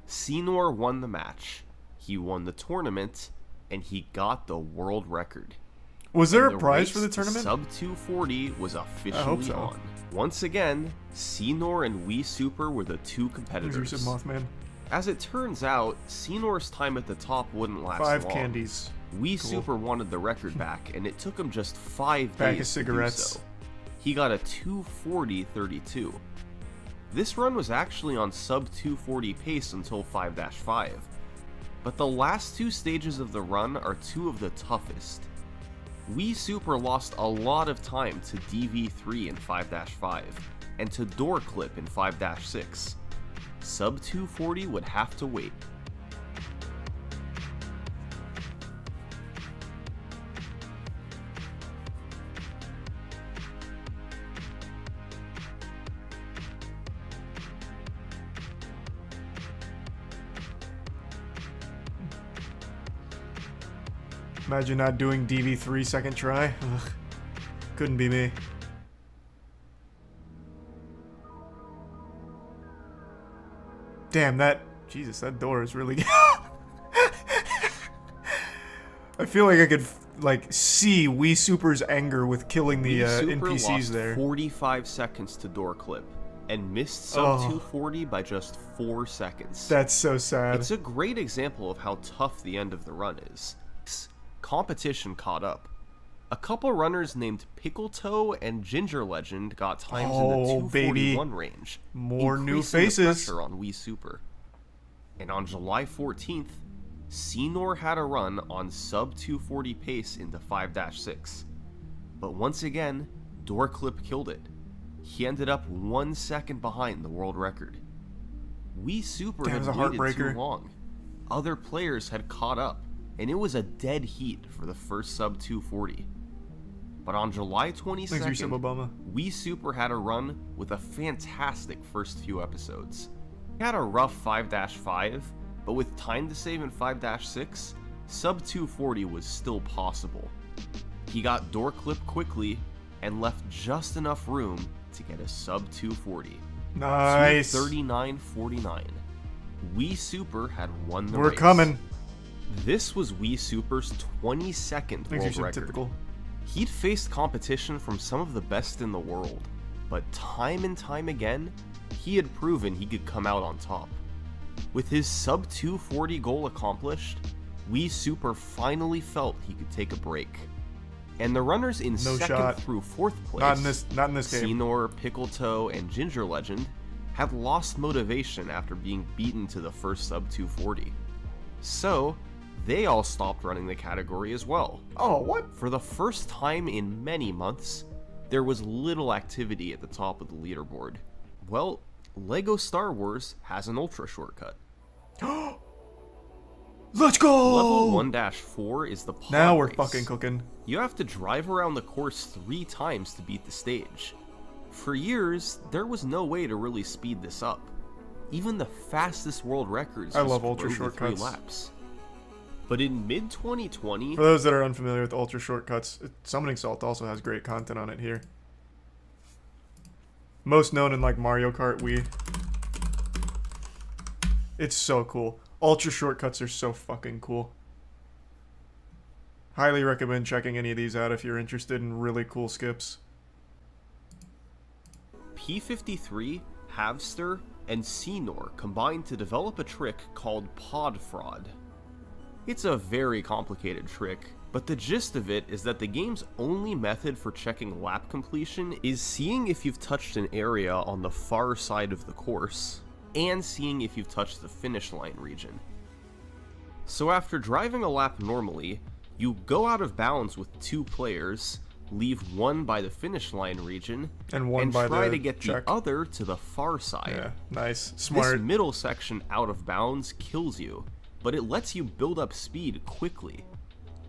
Senor won the match, he won the tournament, and he got the world record. Was there And a prize race for the to tournament? Sub 240 was officially so. on. Once again, Senor and Wii Super were the two Loser competitors. said Mothman. As it turns out, Senor's time at the top wouldn't last 5 long. candies. Wii Cool. Super wanted the record back, and it took him just 5 Pack of days cigarettes. to do so. He got a 2:40.32. This run was actually on sub 240 pace until 5-5, but the last 2 stages of the run are 2 of the toughest. Wii Super lost a lot of time to DV3 in 5-5, and to Door Clip in 5-6. Sub 240 would have to wait. Imagine not doing DV3 second try. Ugh. Couldn't be me. Damn, Jesus, that door is really... I feel like I could, see Wii Super's anger with killing the Wii Super NPCs lost there. 45 seconds to Door Clip, and missed sub 240 by just 4 seconds. That's so sad. It's a great example of how tough the end of the run is. Competition caught up. A couple runners named Pickle Toe and Ginger Legend got times in the 241 range. More new increasing the faces. pressure on Wii Super. And on July 14th, Senor had a run on sub 240 pace into 5-6. But once again, Door Clip killed it. He ended up 1 second behind the world record. Wii Super That had was a waited heartbreaker. too long. Other players had caught up, and it was a dead heat for the first sub 240. But on July Thanks, Yusuf 22nd, Obama. Wii Super had a run with a fantastic first few episodes. He had a rough 5-5, but with time to save in 5-6, sub 240 was still possible. He got Door Clip quickly and left just enough room to get a sub 240. Nice. 239.49. Wii Super had won the We're race. coming. This was Wii Super's 22nd Thanks, world Yusuf record. Typical. He'd faced competition from some of the best in the world, but time and time again, he had proven he could come out on top. With his sub 240 goal accomplished, Wii Super finally felt he could take a break. And the runners in No second shot. through 4th place, Not in this game. Senor, Pickle Toe, and Ginger Legend, had lost motivation after being beaten to the first sub 240. So, they all stopped running the category as well. Oh, what? For the first time in many months, there was little activity at the top of the leaderboard. Well, LEGO Star Wars has an ultra shortcut. Let's go! Level 1-4 is the pod Now we're race. fucking cooking. You have to drive around the course 3 times to beat the stage. For years, there was no way to really speed this up. Even the fastest world records I just love ultra drove the 3 shortcuts. laps. But in mid-2020, For those that are unfamiliar with ultra shortcuts, Summoning Salt also has great content on it here. Most known in Mario Kart Wii. It's so cool. Ultra shortcuts are so fucking cool. Highly recommend checking any of these out if you're interested in really cool skips. P53, Havster, and Senor combined to develop a trick called Pod Fraud. It's a very complicated trick, but the gist of it is that the game's only method for checking lap completion is seeing if you've touched an area on the far side of the course, and seeing if you've touched the finish line region. So after driving a lap normally, you go out of bounds with 2 players, leave one by the finish line region, And one by try the to get check. the other to the far side. Yeah, nice. This Smart. middle section out of bounds kills you, but it lets you build up speed quickly.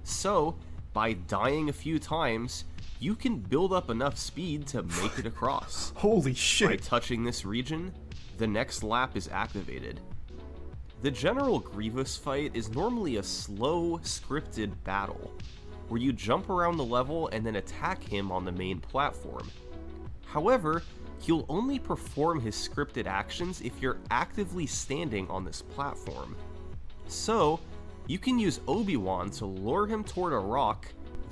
So, by dying a few times, you can build up enough speed to make it across. Holy By shit. touching this region, the next lap is activated. The General Grievous fight is normally a slow, scripted battle, where you jump around the level and then attack him on the main platform. However, he'll only perform his scripted actions if you're actively standing on this platform. So, you can use Obi-Wan to lure him toward a rock,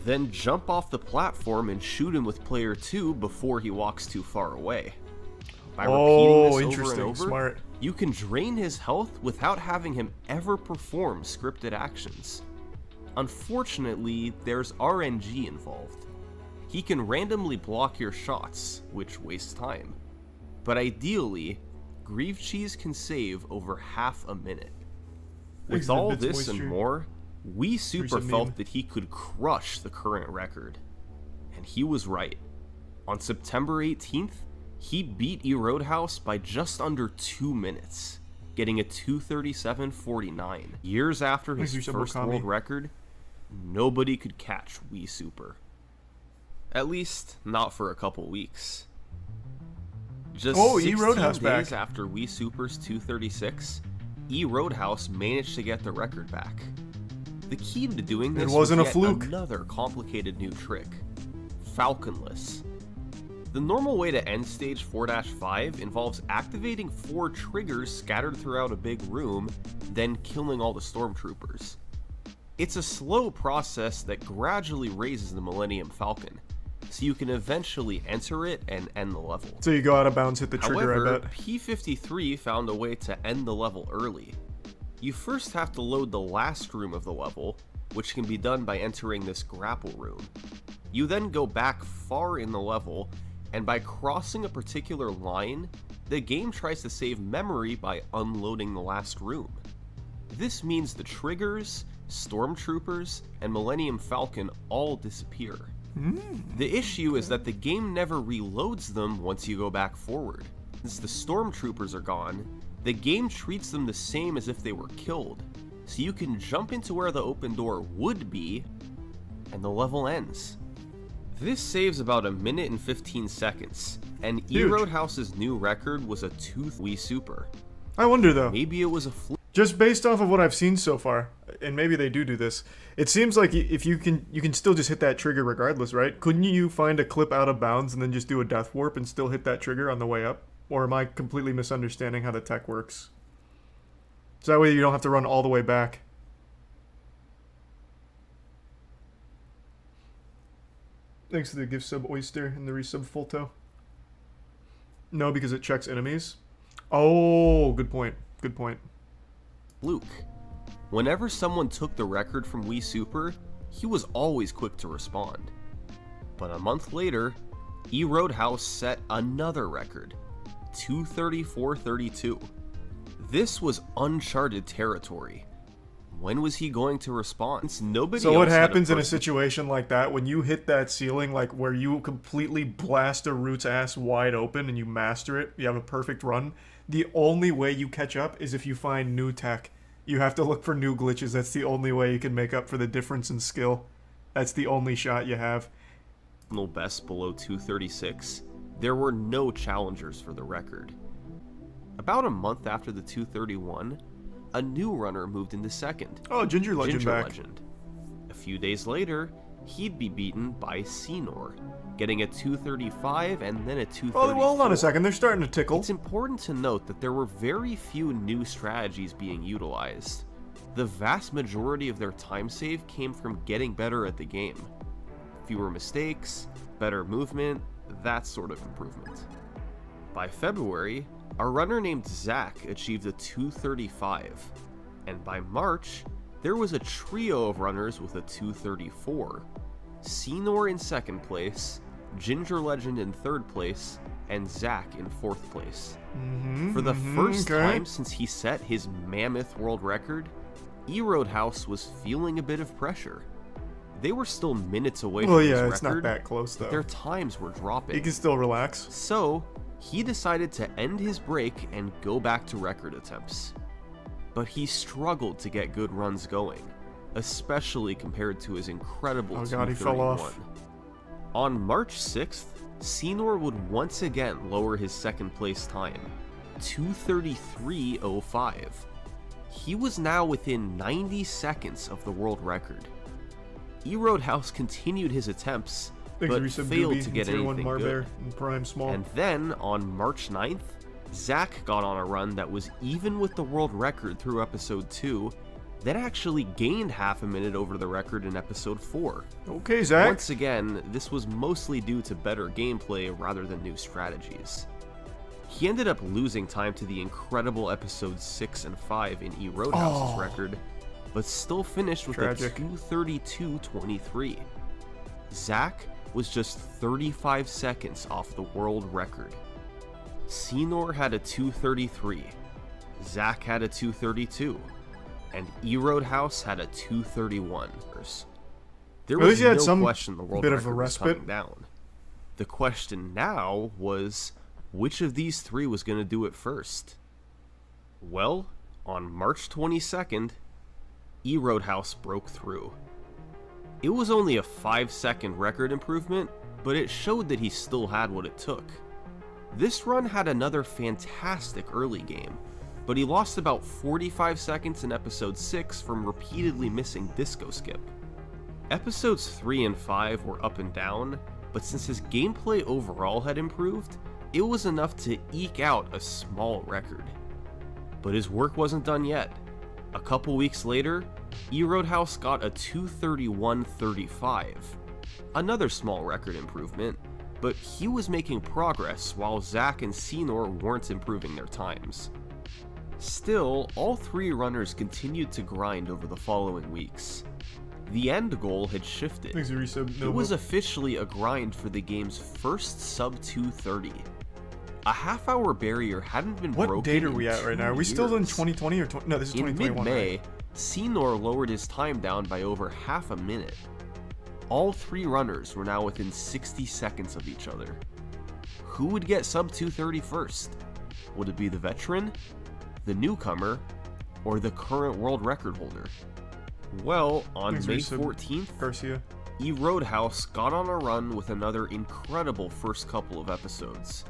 then jump off the platform and shoot him with player 2 before he walks too far away. By repeating this over and interesting. over, Smart. you can drain his health without having him ever perform scripted actions. Unfortunately, there's RNG involved. He can randomly block your shots, which wastes time. But ideally, Grieve Cheese can save over half a minute. Thanks With to the all bits, this and Moisture. more, Wii Super Recent felt meme. that he could crush the current record. And he was right. On September 18th, he beat Roadhouse by just under 2 minutes, getting a 2:37.49. Years after his Thank you, first Sabokami. world record, nobody could catch Wii Super. At least, not for a couple weeks. Just Oh, 16 Roadhouse days back. after Wii Super's 2:36, Roadhouse managed to get the record back. The key to doing this wasn't a was yet fluke. another complicated new trick: Falconless. The normal way to end stage 4-5 involves activating 4 triggers scattered throughout a big room, then killing all the stormtroopers. It's a slow process that gradually raises the Millennium Falcon, so you can eventually enter it and end the level. So you go out of bounds, hit the trigger, However, I bet. P53 found a way to end the level early. You first have to load the last room of the level, which can be done by entering this grapple room. You then go back far in the level, and by crossing a particular line, the game tries to save memory by unloading the last room. This means the triggers, stormtroopers, and Millennium Falcon all disappear. The issue is that the game never reloads them once you go back forward. Since the stormtroopers are gone, the game treats them the same as if they were killed, so you can jump into where the open door would be, and the level ends. This saves about 1 minute and 15 seconds, and Huge. Roadhouse's new record was a 2 Wii Super. I wonder though. Maybe it was a fluke. Just based off of what I've seen so far, and maybe they do this, it seems like if you can still just hit that trigger regardless, right? Couldn't you find a clip out of bounds and then just do a death warp and still hit that trigger on the way up? Or am I completely misunderstanding how the tech works? So that way you don't have to run all the way back. Thanks to the gift sub Oyster and the resub Fulto. No, because it checks enemies. Oh, good point. Good point. Fluke. Whenever someone took the record from Wii Super, he was always quick to respond. But a month later, Roadhouse set another record, 2:34.32. This was uncharted territory. When was he going to respond? Since nobody So what else had happens in a person- situation like that when you hit that ceiling, like where you completely blast a root's ass wide open and you master it, you have a perfect run? The only way you catch up is if you find new tech. You have to look for new glitches. That's the only way you can make up for the difference in skill. That's the only shot you have. personal best below 236, there were no challengers for the record. About a month after the 231, a new runner moved into second. Oh, Ginger Legend Ginger back. Legend. A few days later, he'd be beaten by Senor, getting a 235 and then a 234. Oh, well, hold on a second. They're starting to tickle. It's important to note that there were very few new strategies being utilized. The vast majority of their time save came from getting better at the game. Fewer mistakes, better movement, that sort of improvement. By February, a runner named Zach achieved a 235, and by March, there was a trio of runners with a 234. Senor in second place, Ginger Legend in third place, and Zach in fourth place. For the first time since he set his mammoth world record, Roadhouse was feeling a bit of pressure. They were still minutes away from Well, his yeah, record, it's not that close, but though. their times were dropping. He can still relax. So, he decided to end his break and go back to record attempts. But he struggled to get good runs going, especially compared to his incredible Oh god, he fell 231. off. On March 6th, Senor would once again lower his second place time, 2:33.05. He was now within 90 seconds of the world record. Roadhouse continued his attempts, but failed to get anything good. In Prime Small. And then, on March 9th, Zach got on a run that was even with the world record through episode 2, then actually gained half a minute over the record in episode 4. Okay, Zach. Once again, this was mostly due to better gameplay rather than new strategies. He ended up losing time to the incredible episodes 6 and 5 in Roadhouse's record, but still finished with a 2:32.23. Zach was just 35 seconds off the world record. Senor had a 2:33, Zach had a 2:32, and Roadhouse had a 2:31. There At least was he had no some question the world bit of record a was coming respite. down. The question now was, which of these three was going to do it first? Well, on March 22nd, Roadhouse broke through. It was only a 5-second record improvement, but it showed that he still had what it took. This run had another fantastic early game, but he lost about 45 seconds in episode 6 from repeatedly missing Disco Skip. Episodes 3 and 5 were up and down, but since his gameplay overall had improved, it was enough to eke out a small record. But his work wasn't done yet. A couple weeks later, Roadhouse got a 2:31.35. Another small record improvement, but he was making progress while Zach and Senor weren't improving their times. Still, all three runners continued to grind over the following weeks. The end goal had shifted. Thanks, Resub. It was officially a grind for the game's first sub 2:30. A half-hour barrier hadn't been broken. What date are we in at right now? Are 2 we still in years. 2020 or no? This is In 2021. mid-May, Right? Senor lowered his time down by over half a minute. All three runners were now within 60 seconds of each other. Who would get sub 2:30 first? Would it be the veteran, the newcomer, or the current world record holder? Well, on Thanks, May Resub. 14th, Garcia. Roadhouse got on a run with another incredible first couple of episodes.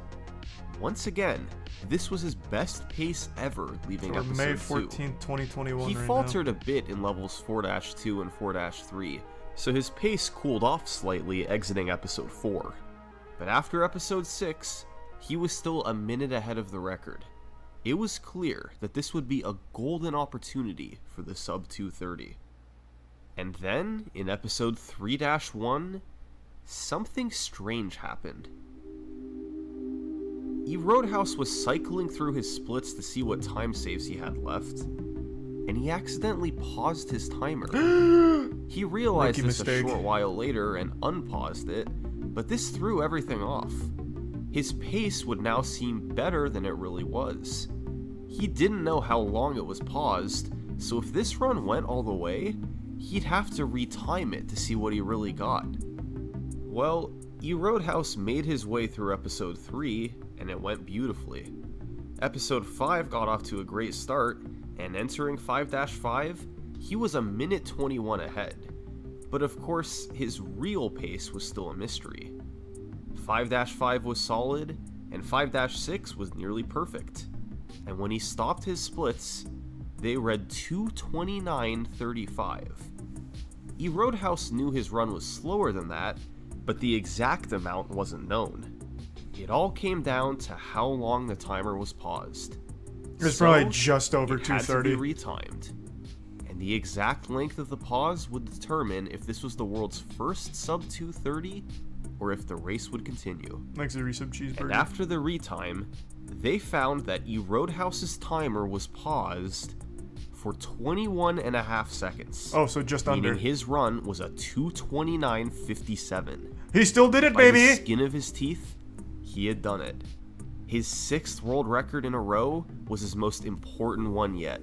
Once again, this was his best pace ever leaving For episode May 2. 14th, 2021. He right faltered a bit in levels 4-2 and 4-3, so his pace cooled off slightly exiting episode 4. But after episode 6, he was still a minute ahead of the record. It was clear that this would be a golden opportunity for the sub 2:30. And then, in episode 3-1, something strange happened. Roadhouse was cycling through his splits to see what time saves he had left, and he accidentally paused his timer. He realized Rookie this mistake. a short while later and unpaused it, but this threw everything off. His pace would now seem better than it really was. He didn't know how long it was paused, so if this run went all the way, he'd have to retime it to see what he really got. Well, Roadhouse made his way through episode 3, and it went beautifully. Episode 5 got off to a great start, and entering 5-5, he was a minute 21 ahead. But of course, his real pace was still a mystery. 5-5 was solid, and 5-6 was nearly perfect. And when he stopped his splits, they read 2:29.35. Roadhouse knew his run was slower than that, but the exact amount wasn't known. It all came down to how long the timer was paused. It was probably just over it had to 2:30. be retimed. And the exact length of the pause would determine if this was the world's first sub 2:30 or if the race would continue. Thanks, the Resub cheeseburger. And after the retime, they found that Roadhouse's timer was paused for 21.5 seconds. Oh, so just meaning under. his run was a 2:29.57. He still did it, By the baby. skin of his teeth, he had done it. His 6th world record in a row was his most important one yet.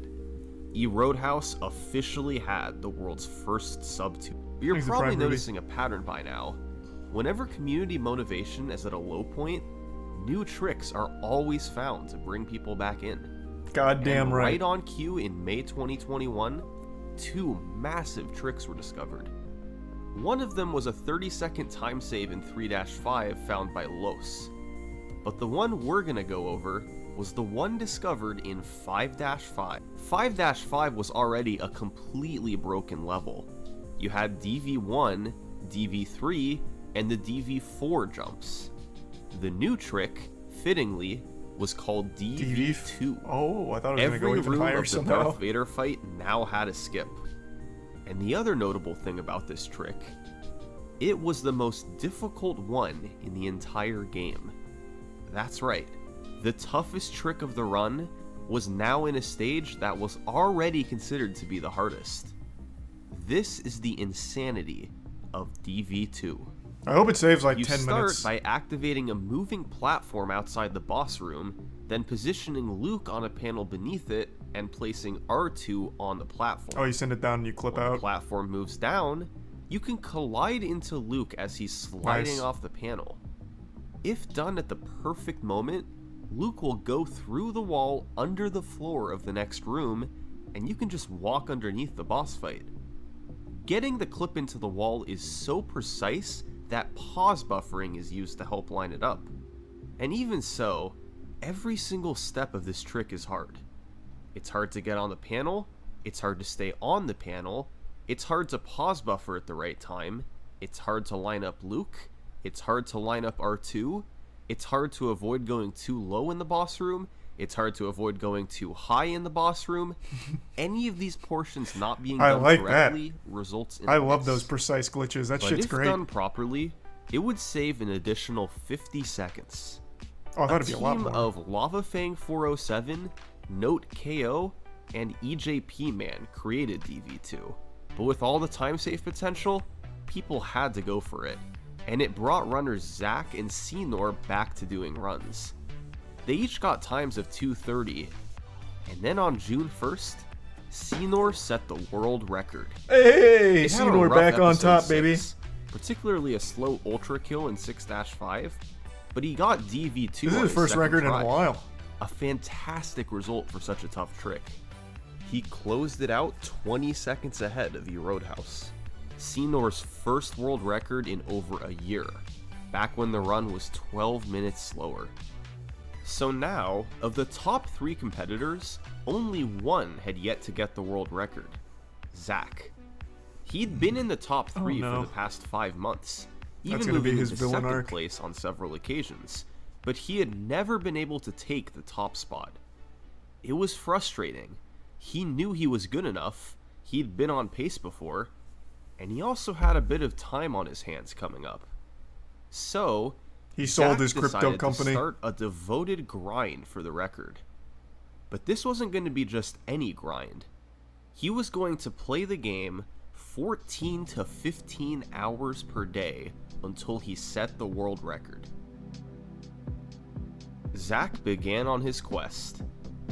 Roadhouse officially had the world's first sub 2. But you're Thanks for probably Prime Ruby. noticing a pattern by now. Whenever community motivation is at a low point, new tricks are always found to bring people back in. Goddamn And right. right on cue in May 2021, 2 massive tricks were discovered. One of them was a 30-second time save in 3-5 found by Los. But the one we're gonna go over was the one discovered in 5-5. 5-5 was already a completely broken level. You had DV1, DV3, and the DV4 jumps. The new trick, fittingly, was called DV2. Oh, I thought it was going to go Every even room higher of the somehow. Darth Vader fight now had a skip. And the other notable thing about this trick, it was the most difficult one in the entire game. That's right, the toughest trick of the run was now in a stage that was already considered to be the hardest. This is the insanity of DV2. I hope it saves like You 10 start minutes. by activating a moving platform outside the boss room, then positioning Luke on a panel beneath it, and placing R2 on the platform. Oh, you send it down and you clip When the out. platform moves down, you can collide into Luke as he's sliding Nice. off the panel. If done at the perfect moment, Luke will go through the wall under the floor of the next room, and you can just walk underneath the boss fight. Getting the clip into the wall is so precise that pause buffering is used to help line it up. And even so, every single step of this trick is hard. It's hard to get on the panel, it's hard to stay on the panel, it's hard to pause buffer at the right time, it's hard to line up Luke, it's hard to line up R2, it's hard to avoid going too low in the boss room, it's hard to avoid going too high in the boss room. Any of these portions not being I done like that. correctly results in I love miss. those precise glitches. That But shit's if great. done properly, it would save an additional 50 seconds. Oh, I thought it'd be a lot team more. of Lava Fang 407, Note KO, and EJP Man created DV2. But with all the time save potential, people had to go for it. And it brought runners Zack and Senor back to doing runs. They each got times of 2:30, and then on June 1st, Senor set the world record. Hey, It had a Senor rough back on episode top, baby. 6, particularly a slow ultra kill in 6-5, but he got DV2 This is on his first second record in try. a while. A fantastic result for such a tough trick. He closed it out 20 seconds ahead of E Roadhouse. Senor's first world record in over a year, back when the run was 12 minutes slower. So now, of the top 3 competitors, only one had yet to get the world record: Zack. He'd been in the top 3 no. for the past 5 months, That's even gonna be moving his into villain second arc. place on several occasions, but he had never been able to take the top spot. It was frustrating. He knew he was good enough, he'd been on pace before, and he also had a bit of time on his hands coming up. So, He sold Zack his crypto decided company. to start a devoted grind for the record. But this wasn't going to be just any grind. He was going to play the game 14 to 15 hours per day until he set the world record. Zack began on his quest,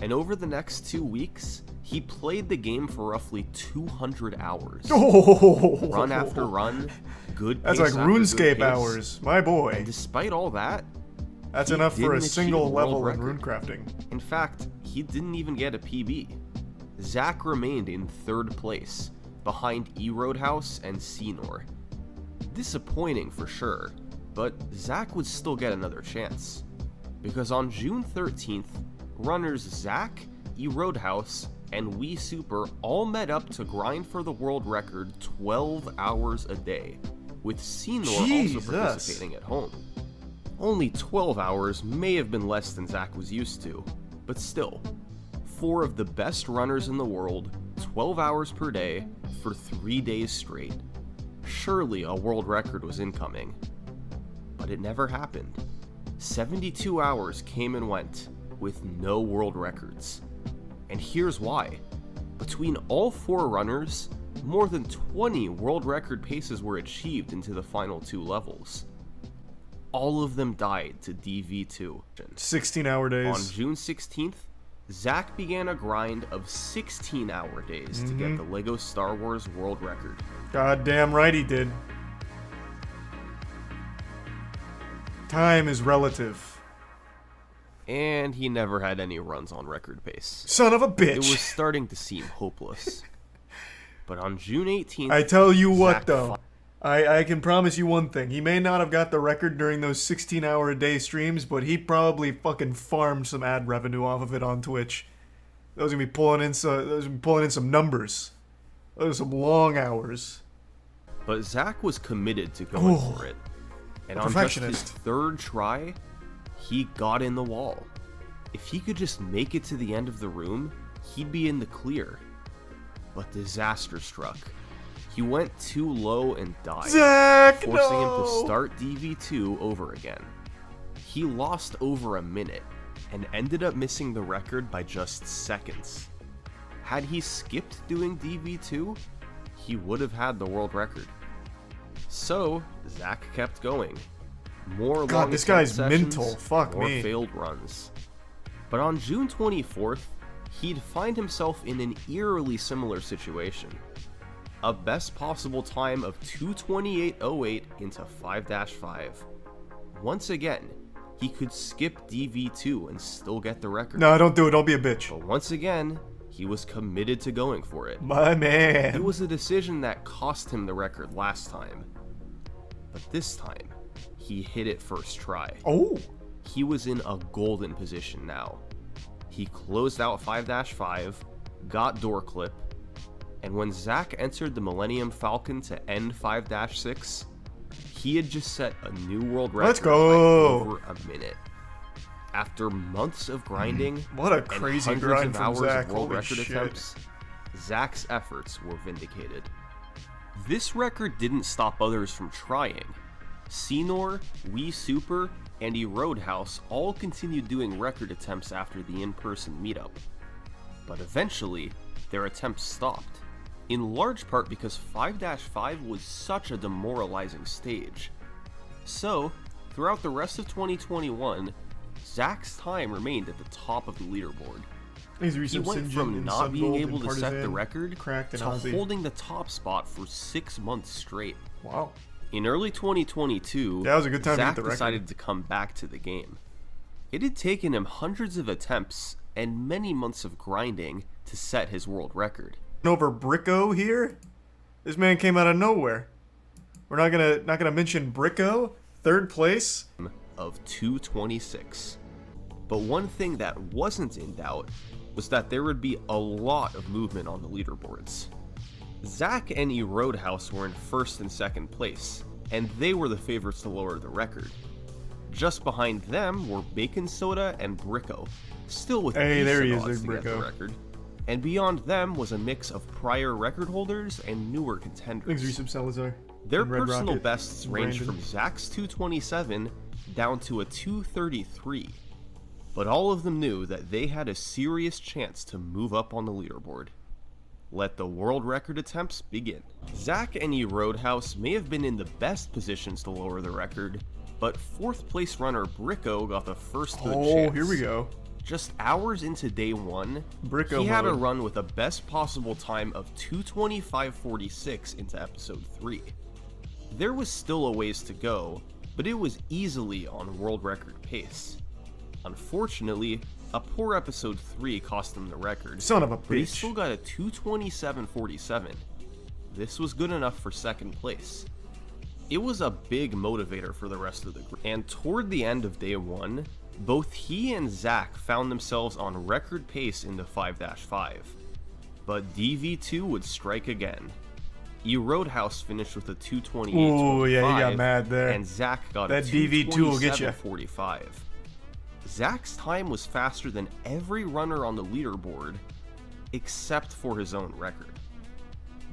and over the next 2 weeks, he played the game for roughly 200 hours. Oh, Run after run, good That's pace like after good RuneScape pace. hours, my boy. And despite all that, That's he enough for a didn't achieve single a world level in record. runecrafting. In fact, he didn't even get a PB. Zack remained in 3rd place, behind E Roadhouse and Senor. Disappointing for sure, but Zack would still get another chance. Because on June 13th, runners Zack, E Roadhouse, and Wii Super all met up to grind for the world record 12 hours a day, with Senor Jesus. also participating at home. Only 12 hours may have been less than Zack was used to, but still, 4 of the best runners in the world, 12 hours per day, for 3 days straight. Surely a world record was incoming. But it never happened. 72 hours came and went, with no world records. And here's why. Between all 4 runners, more than 20 world record paces were achieved into the final 2 levels. All of them died to DV2. 16-hour On days. June 16th, Zack began a grind of 16-hour days to get the LEGO Star Wars world record. Goddamn right he did. Time is relative. And he never had any runs on record pace. Son of a bitch. It was starting to seem hopeless. But on June 18th, I tell you what Zack though. I can promise you one thing. He may not have got the record during those 16-hour-a-day streams, but he probably fucking farmed some ad revenue off of it on Twitch. Those are gonna be pulling in some numbers. Those are some long hours. But Zach was committed to going for it. And on just his Perfectionist. third try, he got in the wall. If he could just make it to the end of the room, he'd be in the clear. But disaster struck. He went too low and died, Zach, forcing him no! to start DV2 over again. He lost over a minute and ended up missing the record by just seconds. Had he skipped doing DV2, he would have had the world record. So, Zach kept going. More God, long this attempt guy's sessions, mental. Fuck more me. failed runs. But on June 24th, he'd find himself in an eerily similar situation. A best possible time of 2:28.08 into 5-5. Once again, he could skip DV2 and still get the record. No, don't do it. Don't be a bitch. But once again, he was committed to going for it. My man. It was a decision that cost him the record last time. But this time, he hit it first try. Oh. He was in a golden position now. He closed out 5-5, got door clip, and when Zach entered the Millennium Falcon to end 5-6, he had just set a new world record Let's go. by over a minute. After months of grinding What a and crazy hundreds grind of from hours Zach. of world Holy record shit. attempts, Zach's efforts were vindicated. This record didn't stop others from trying. Senor, Wii Super, and Roadhouse all continued doing record attempts after the in-person meetup. But eventually, their attempts stopped, in large part because 5-5 was such a demoralizing stage. So, throughout the rest of 2021, Zach's time remained at the top of the leaderboard. He went from not being able to set the record to holding the top spot for 6 months straight. Wow. In early 2022, That was a good time to Zach hit the record. decided to come back to the game. It had taken him hundreds of attempts and many months of grinding to set his world record. Over Bricko here? This man came out of nowhere. We're not gonna mention Bricko, third place. Of 226. But one thing that wasn't in doubt was that there would be a lot of movement on the leaderboards. Zach and Roadhouse were in first and second place, and they were the favorites to lower the record. Just behind them were Bacon Soda and Bricko, still with Hey, there he decent is, odds to there's get the Bricko. record. And beyond them was a mix of prior record holders and newer contenders. Thanks, Resub Salazar. Their and Red personal Rocket, bests and range Brandon. from Zach's 227 down to a 233. But all of them knew that they had a serious chance to move up on the leaderboard. Let the world record attempts begin. Zach and Roadhouse may have been in the best positions to lower the record, but fourth place runner Bricko got the first good chance. Oh, here we go. Just hours into day one, Bricko he had a mode. run with a best possible time of 2:25.46 into episode 3. There was still a ways to go, but it was easily on world record pace. Unfortunately, a poor episode 3 cost him the record, Son of a but he bitch. still got a 2:27.47. This was good enough for second place. It was a big motivator for the rest of the group, and toward the end of day 1, both he and Zach found themselves on record pace into 5-5. But DV2 would strike again. Roadhouse finished with a 2:28.25. Ooh, yeah, he got mad there. And Zach got That a DV2 will get ya. 2:27.45. Zach's time was faster than every runner on the leaderboard, except for his own record.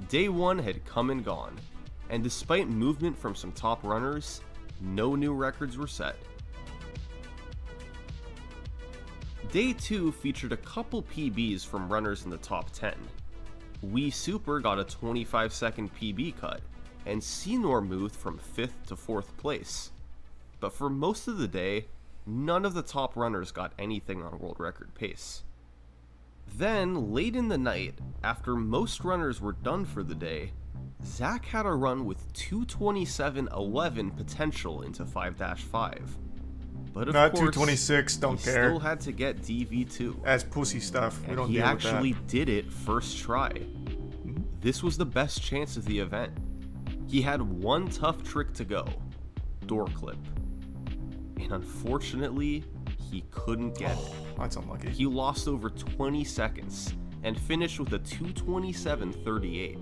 Day 1 had come and gone, and despite movement from some top runners, no new records were set. Day 2 featured a couple PBs from runners in the top 10. Wii Super got a 25-second PB cut, and Senor moved from 5th to 4th place. But for most of the day, none of the top runners got anything on world record pace. Then, late in the night, after most runners were done for the day, Zach had a run with 2:27.11 potential into 5-5. But of Not course, 226, don't he care. still had to get DV2. That's pussy stuff. We And don't he deal actually with did it first try. This was the best chance of the event. He had one tough trick to go, door clip. And unfortunately, he couldn't get it. That's unlucky. He lost over 20 seconds and finished with a 2:27.38.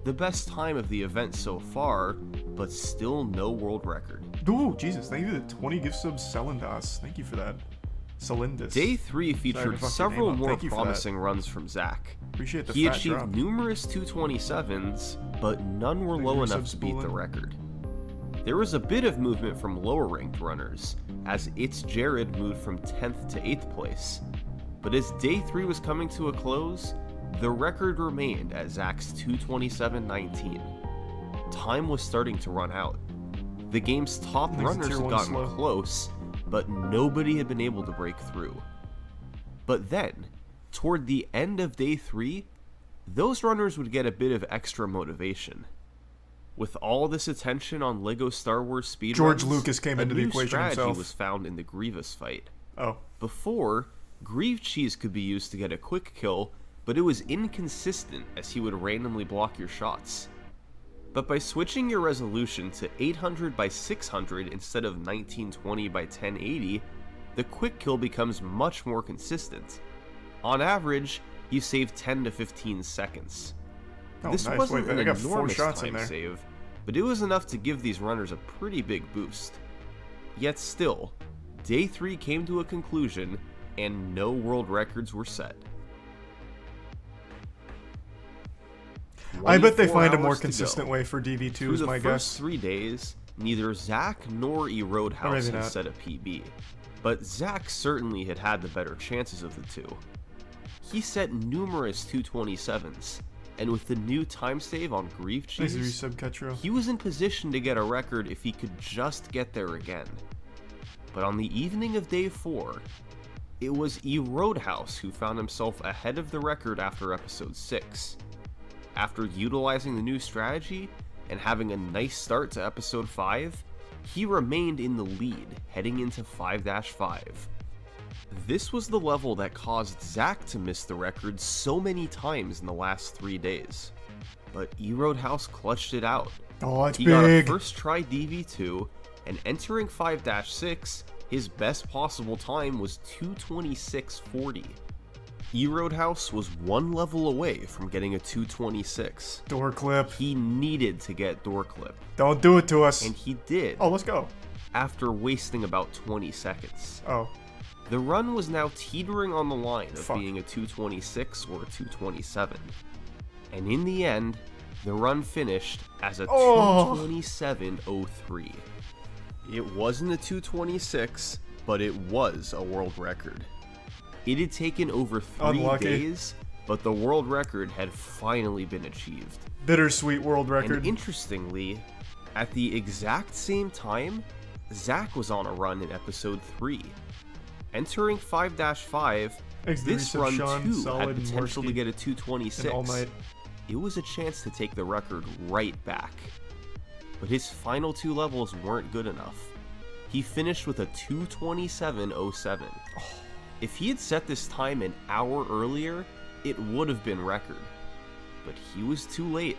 The best time of the event so far, but still no world record. Ooh, Jesus, thank you for the 20 gift subs, Celindas. Thank you for that. Celindus. Day 3 featured several more Thank you for that. promising runs from Zach. Appreciate the He fat achieved drop. numerous 2:27s, but none were Thank low you, enough to beat the Subspooling. record. There was a bit of movement from lower ranked runners, as It's Jared moved from 10th to 8th place. But as Day 3 was coming to a close, the record remained at Zach's 2:27.19. Time was starting to run out. The game's top Makes it runners tier had one gotten slow. close, but nobody had been able to break through. But then, toward the end of Day 3, those runners would get a bit of extra motivation. With all this attention on LEGO Star Wars speedruns, George Lucas came into the a new equation strategy himself. was found in the Grievous fight. Oh. Before, Grieve Cheese could be used to get a quick kill, but it was inconsistent as he would randomly block your shots. But by switching your resolution to 800 by 600 instead of 1920 by 1080, the quick kill becomes much more consistent. On average, you save 10 to 15 seconds. Oh, This nice. wasn't Wait, an I got 4 enormous shots in time there. save, but it was enough to give these runners a pretty big boost. Yet still, Day 3 came to a conclusion, and no world records were set. I bet they 24 find a more hours to consistent go. way for DV2 Through is the my first guess. 3 days, neither Zach nor Roadhouse maybe had not. set a PB, but Zach certainly had the better chances of the two. He set numerous 2:27s, and with the new time save on Grieve Thanks for your Cheese, sub, Ketro. he was in position to get a record if he could just get there again. But on the evening of Day 4, it was Roadhouse who found himself ahead of the record after episode 6. After utilizing the new strategy and having a nice start to episode 5, he remained in the lead heading into 5-5. This was the level that caused Zach to miss the record so many times in the last 3 days. But Roadhouse clutched it out. Oh, that's He got a big. first try DV2, and entering 5-6, his best possible time was 2:26.40. Roadhouse was one level away from getting a 2:26. Door clip. He needed to get door clip, Don't do it to us. and he did Oh, let's go. after wasting about 20 seconds. Oh. The run was now teetering on the line of Fuck. being a 2:26 or a 2:27. And in the end, the run finished as a Oh. 2:27.03. It wasn't a 2:26, but it was a world record. It had taken over 3 Unlucky. days, but the world record had finally been achieved. Bittersweet world record. And interestingly, at the exact same time, Zach was on a run in episode 3. Entering 5-5, Thanks to the this resub, run Sean, too Solid, had and potential to Morsky, get a and 2:26. All Night. It was a chance to take the record right back. But his final 2 levels weren't good enough. He finished with a 2:27.07. If he had set this time an hour earlier, it would have been record. But he was too late.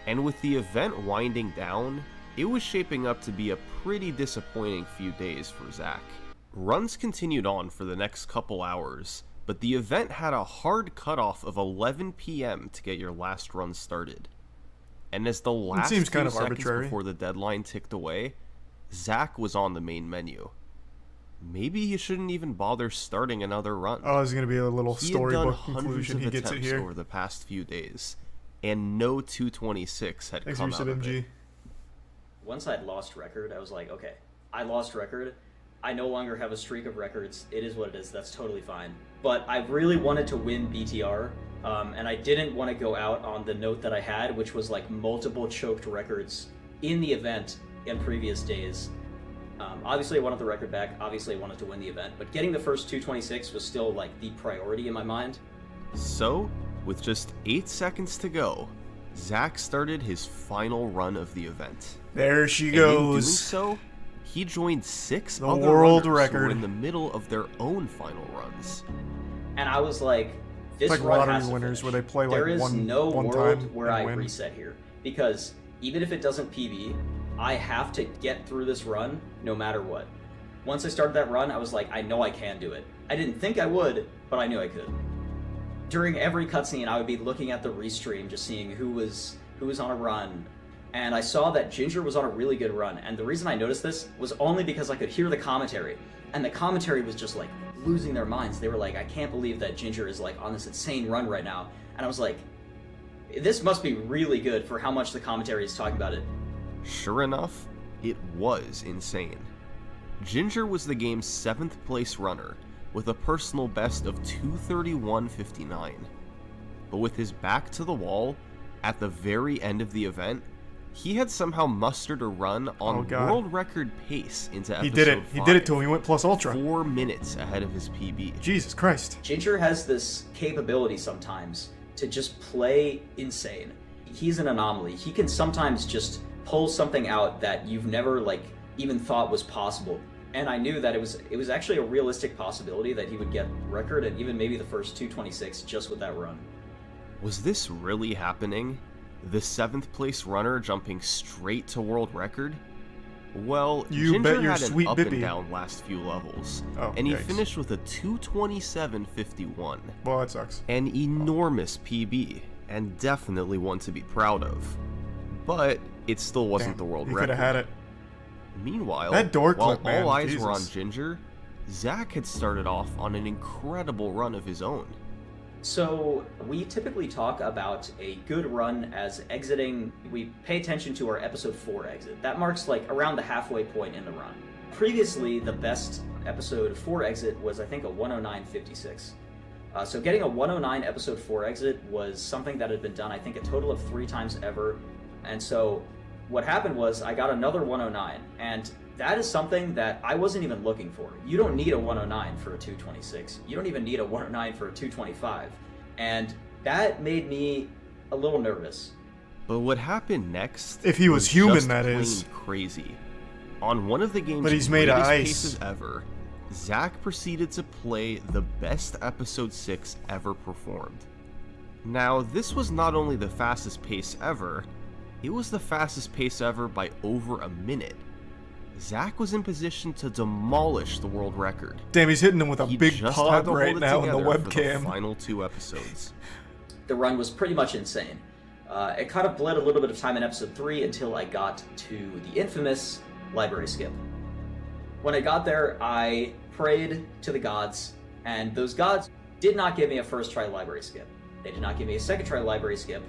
And with the event winding down, it was shaping up to be a pretty disappointing few days for Zach. Runs continued on for the next couple hours, but the event had a hard cutoff of 11 p.m. to get your last run started. And as the last seems few kind of seconds arbitrary. before the deadline ticked away, Zach was on the main menu. Maybe he shouldn't even bother starting another run. Oh, this is going to be a little He had done storybook hundreds conclusion. of He gets it attempts here. over the past few days, and no 2:26 had Thanks for come your out sub, of MG. it. Once I'd lost record, I was like, okay, I lost record. I no longer have a streak of records. It is what it is. That's totally fine. But I really wanted to win BTR, and I didn't want to go out on the note that I had, which was like multiple choked records in the event in previous days. Obviously, I wanted the record back. Obviously, I wanted to win the event. But getting the first 2:26 was still like the priority in my mind. So, with just 8 seconds to go, Zach started his final run of the event. There she And in doing goes. so, he joined 6 The other world runners who were record. in the middle of their own final runs. And I was like, this It's like run lottery has to winners finish. where they play, like, There is one no time world where and I win. reset here, because even if it doesn't PB, I have to get through this run no matter what. Once I started that run, I was like, I know I can do it. I didn't think I would, but I knew I could. During every cutscene, I would be looking at the restream, just seeing who was on a run, and I saw that Ginger was on a really good run, and the reason I noticed this was only because I could hear the commentary, and the commentary was just like losing their minds. They were like, I can't believe that Ginger is like on this insane run right now, and I was like, this must be really good for how much the commentary is talking about it. Sure enough, it was insane. Ginger was the game's 7th place runner, with a personal best of 2:31.59. But with his back to the wall, at the very end of the event, he had somehow mustered a run on world record pace into episode 5. He did it. He did it till he went plus ultra. 4 minutes ahead of his PB. Jesus Christ. Ginger has this capability sometimes to just play insane. He's an anomaly. He can sometimes just pull something out that you've never like even thought was possible. And I knew that it was actually a realistic possibility that he would get record and even maybe the first 226 just with that run. Was this really happening? The 7th place runner jumping straight to world record? Well, You bet Ginger your had an sweet up bippy. and down last few levels, Oh, and he yikes. finished with a 2:27.51. Well, that sucks. An enormous PB, and definitely one to be proud of. But it still wasn't Damn, the world he record. could have had it. Meanwhile, That door while clip, man, all eyes were on Jesus. Ginger, Zach had started off on an incredible run of his own. So we typically talk about a good run as exiting. We pay attention to our episode 4 exit. That marks like around the halfway point in the run. Previously, the best episode 4 exit was I think a 109.56. So getting a 109 episode 4 exit was something that had been done I think a total of 3 times ever. And so what happened was I got another 109, and that is something that I wasn't even looking for. You don't need a 109 for a 226. You don't even need a 109 for a 225. And that made me a little nervous. But what happened next? If he was human, just that plain is. crazy. On one of the game's But he's made of greatest ice. paces ever, Zach proceeded to play the best episode 6 ever performed. Now, this was not only the fastest pace ever, it was the fastest pace ever by over a minute. Zach was in position to demolish the world record. Damn, he's hitting him with a He big just pod had to right hold it now in the together for webcam. the final 2 episodes. The run was pretty much insane. It kind of bled a little bit of time in episode 3 until I got to the infamous library skip. When I got there, I prayed to the gods, and those gods did not give me a first try library skip. They did not give me a second try library skip.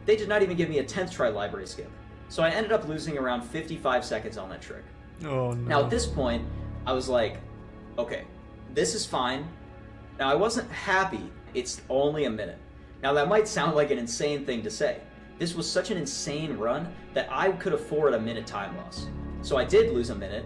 They did not even give me a 10th try library skip. So I ended up losing around 55 seconds on that trick. Oh no. Now at this point, I was like, okay, this is fine. Now I wasn't happy, it's only a minute. Now that might sound like an insane thing to say. This was such an insane run that I could afford a minute time loss. So I did lose a minute,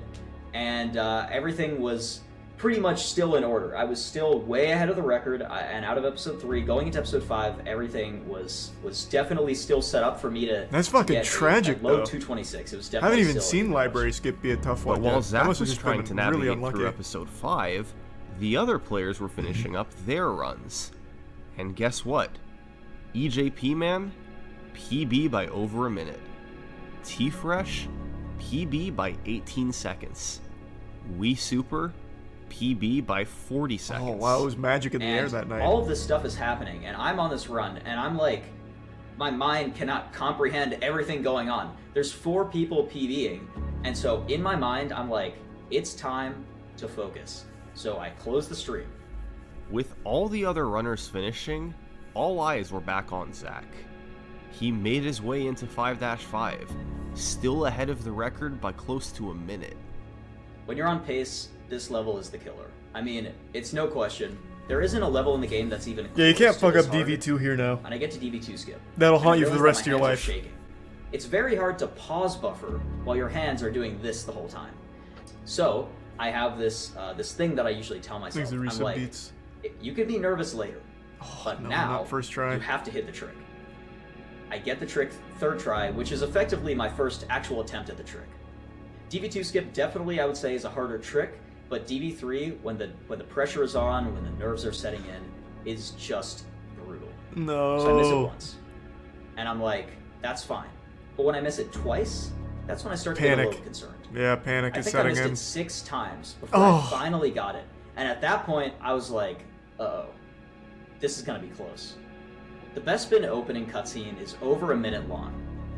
and everything was pretty much still in order. I was still way ahead of the record, and out of episode 3, going into episode 5, everything was definitely still set up for me to. That's fucking get tragic, a low though. 226. It was I definitely. haven't even still seen library skip be a tough But one. while yet. That Zach must have was just trying been to really navigate through unlucky. episode 5, the other players were finishing up their runs. And guess what? EJP Man, PB by over a minute. T-Fresh, PB by 18 seconds. Wii Super, PB by 40 seconds. Oh wow, it was magic in the air And that night. all of this stuff is happening, and I'm on this run, and I'm like, my mind cannot comprehend everything going on. There's 4 people PBing, and so in my mind, I'm like, it's time to focus. So I close the stream. With all the other runners finishing, all eyes were back on Zach. He made his way into 5-5, still ahead of the record by close to a minute. When you're on pace, this level is the killer. I mean, it's no question. There isn't a level in the game that's even Yeah, you close can't to fuck this up hard. DV2 here now. And I get to DV2 skip. That'll And I haunt you for the realize rest that of your my life. hands are shaking. It's very hard to pause buffer while your hands are doing this the whole time. So I have this this thing that I usually tell myself. Thanks to I'm reset like, beats. you can be nervous later, but no, now not first try. you have to hit the trick. I get the trick third try, which is effectively my first actual attempt at the trick. DV2 skip definitely I would say is a harder trick, but DV3 when the pressure is on, when the nerves are setting in, is just brutal. No. So I miss it once. And I'm like, that's fine. But when I miss it twice, that's when I start to get a Panic. little concerned. Yeah, panic I is think I setting missed in. it 6 times before Oh. I finally got it. And at that point, I was like, uh-oh, this is going to be close. The Bespin opening cutscene is over a minute long.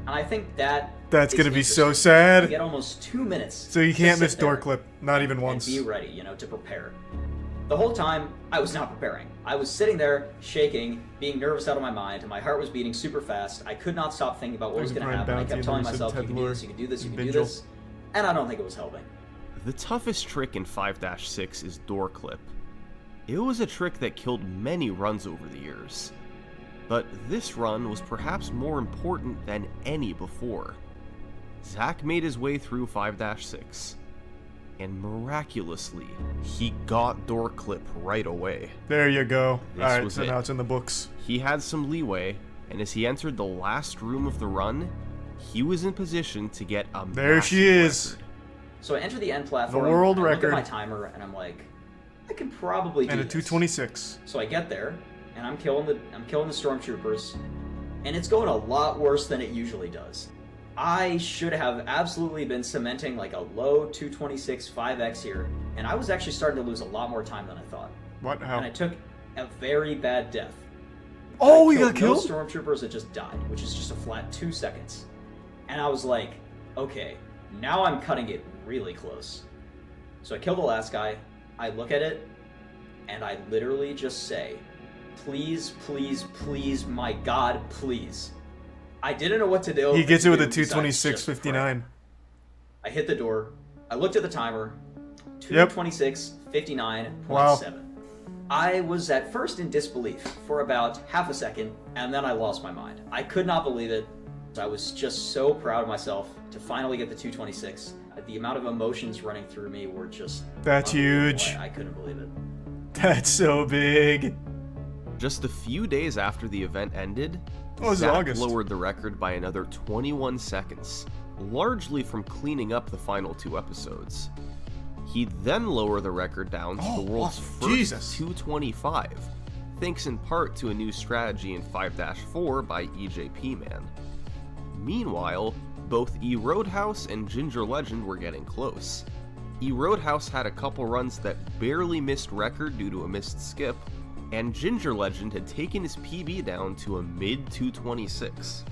And I think That's is gonna be so interesting. sad. You get almost 2 minutes. So you to can't sit miss door there clip, not even and once. be ready, to prepare. The whole time, I was not preparing. I was sitting there, shaking, being nervous out of my mind, and my heart was beating super fast. I could not stop thinking about what was going to happen. I kept telling myself, you can do this, you can do this, you can do this. And I don't think it was helping. The toughest trick in 5-6 is door clip. It was a trick that killed many runs over the years. But this run was perhaps more important than any before. Zach made his way through 5-6. And miraculously, he got door clip right away. There you go. This Alright, was so it. now it's in the books. He had some leeway, and as he entered the last room of the run, he was in position to get a There she massive is. record. So I enter the end platform. The world I look record. at my timer, and I'm like, I can probably do And a this. 226. So I get there, and I'm killing the stormtroopers, and it's going a lot worse than it usually does. I should have absolutely been cementing like a low 226 5x here, and I was actually starting to lose a lot more time than I thought. What? How? And I took a very bad death. Oh, I he got killed? No stormtroopers that just died, which is just a flat 2 seconds. And I was like, okay, now I'm cutting it really close. So I kill the last guy, I look at it, and I literally just say, please, please, please, my God, please. I didn't know what to do. He gets it with a besides just pray. 226.59. I hit the door. I looked at the timer. 226.59.7. Wow. I was at first in disbelief for about half a second, and then I lost my mind. I could not believe it. I was just so proud of myself to finally get the 226. The amount of emotions running through me were just... That's unbelievable. huge. I couldn't believe it. That's so big. Just a few days after the event ended, Oh, this is Zach August. lowered the record by another 21 seconds, largely from cleaning up the final 2 episodes. He'd then lower the record down to Oh, the world's wow, first Jesus. 225, thanks in part to a new strategy in 5-4 by EJP Man. Meanwhile, both E Roadhouse and Ginger Legend were getting close. E Roadhouse had a couple runs that barely missed record due to a missed skip, and Ginger Legend had taken his PB down to a mid-226.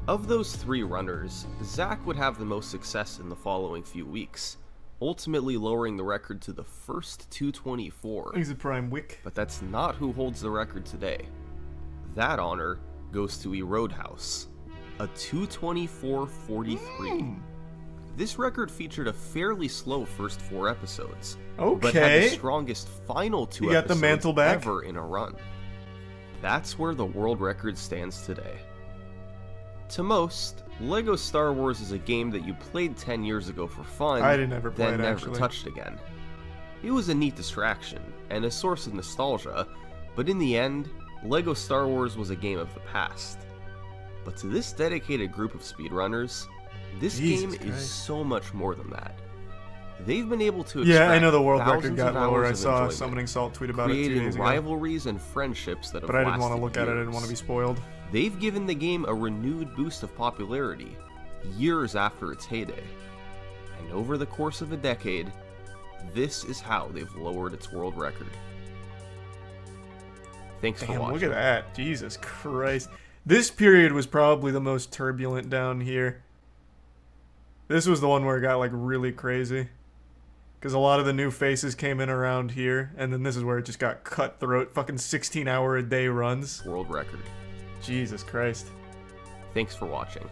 Of those 3 runners, Zach would have the most success in the following few weeks, ultimately lowering the record to the first 224. He's a prime wick. But that's not who holds the record today. That honor goes to E Roadhouse, a 224.43. This record featured a fairly slow first 4 episodes, but had the Okay. strongest final 2 You got the episodes mantle back? ever in a run. That's where the world record stands today. To most, LEGO Star Wars is a game that you played 10 years ago for fun, I didn't ever play then it, never actually. touched again. It was a neat distraction, and a source of nostalgia, but in the end, LEGO Star Wars was a game of the past. But to this dedicated group of speedrunners, this Jesus game is Christ. so much more than that. They've been able to Yeah, I know the extract world record thousands got of lower. hours I of saw enjoyment, Summoning Salt tweet about it 2 creating days ago. rivalries and friendships that have But I didn't want to lasted look at it. I years. didn't want to be spoiled. They've given the game a renewed boost of popularity years after its heyday. And over the course of a decade, this is how they've lowered its world record. Thanks for Damn, watching. look at that. Jesus Christ. This period was probably the most turbulent down here. This was the one where it got like really crazy. Because a lot of the new faces came in around here. And then this is where it just got cutthroat. Fucking 16-hour-a-day runs. World record. Jesus Christ. Thanks for watching.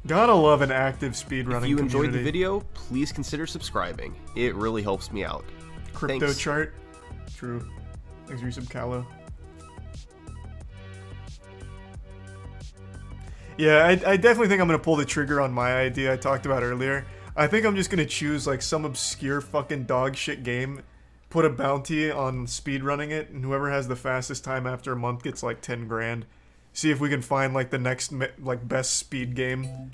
Gotta love an active speedrunning If you enjoyed the community. video, please consider subscribing. It really helps me out. Crypto Thanks. chart. True. Thanks, Resub Callow. Yeah, I definitely think I'm gonna pull the trigger on my idea I talked about earlier. I think I'm just gonna choose like some obscure fucking dog shit game, put a bounty on speedrunning it, and whoever has the fastest time after a month gets like 10 grand. See if we can find like the next like best speed game.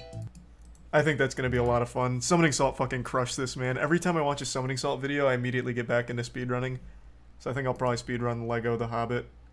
I think that's gonna be a lot of fun. Summoning Salt fucking crushed this, man. Every time I watch a Summoning Salt video, I immediately get back into speedrunning. So I think I'll probably speedrun Lego The Hobbit.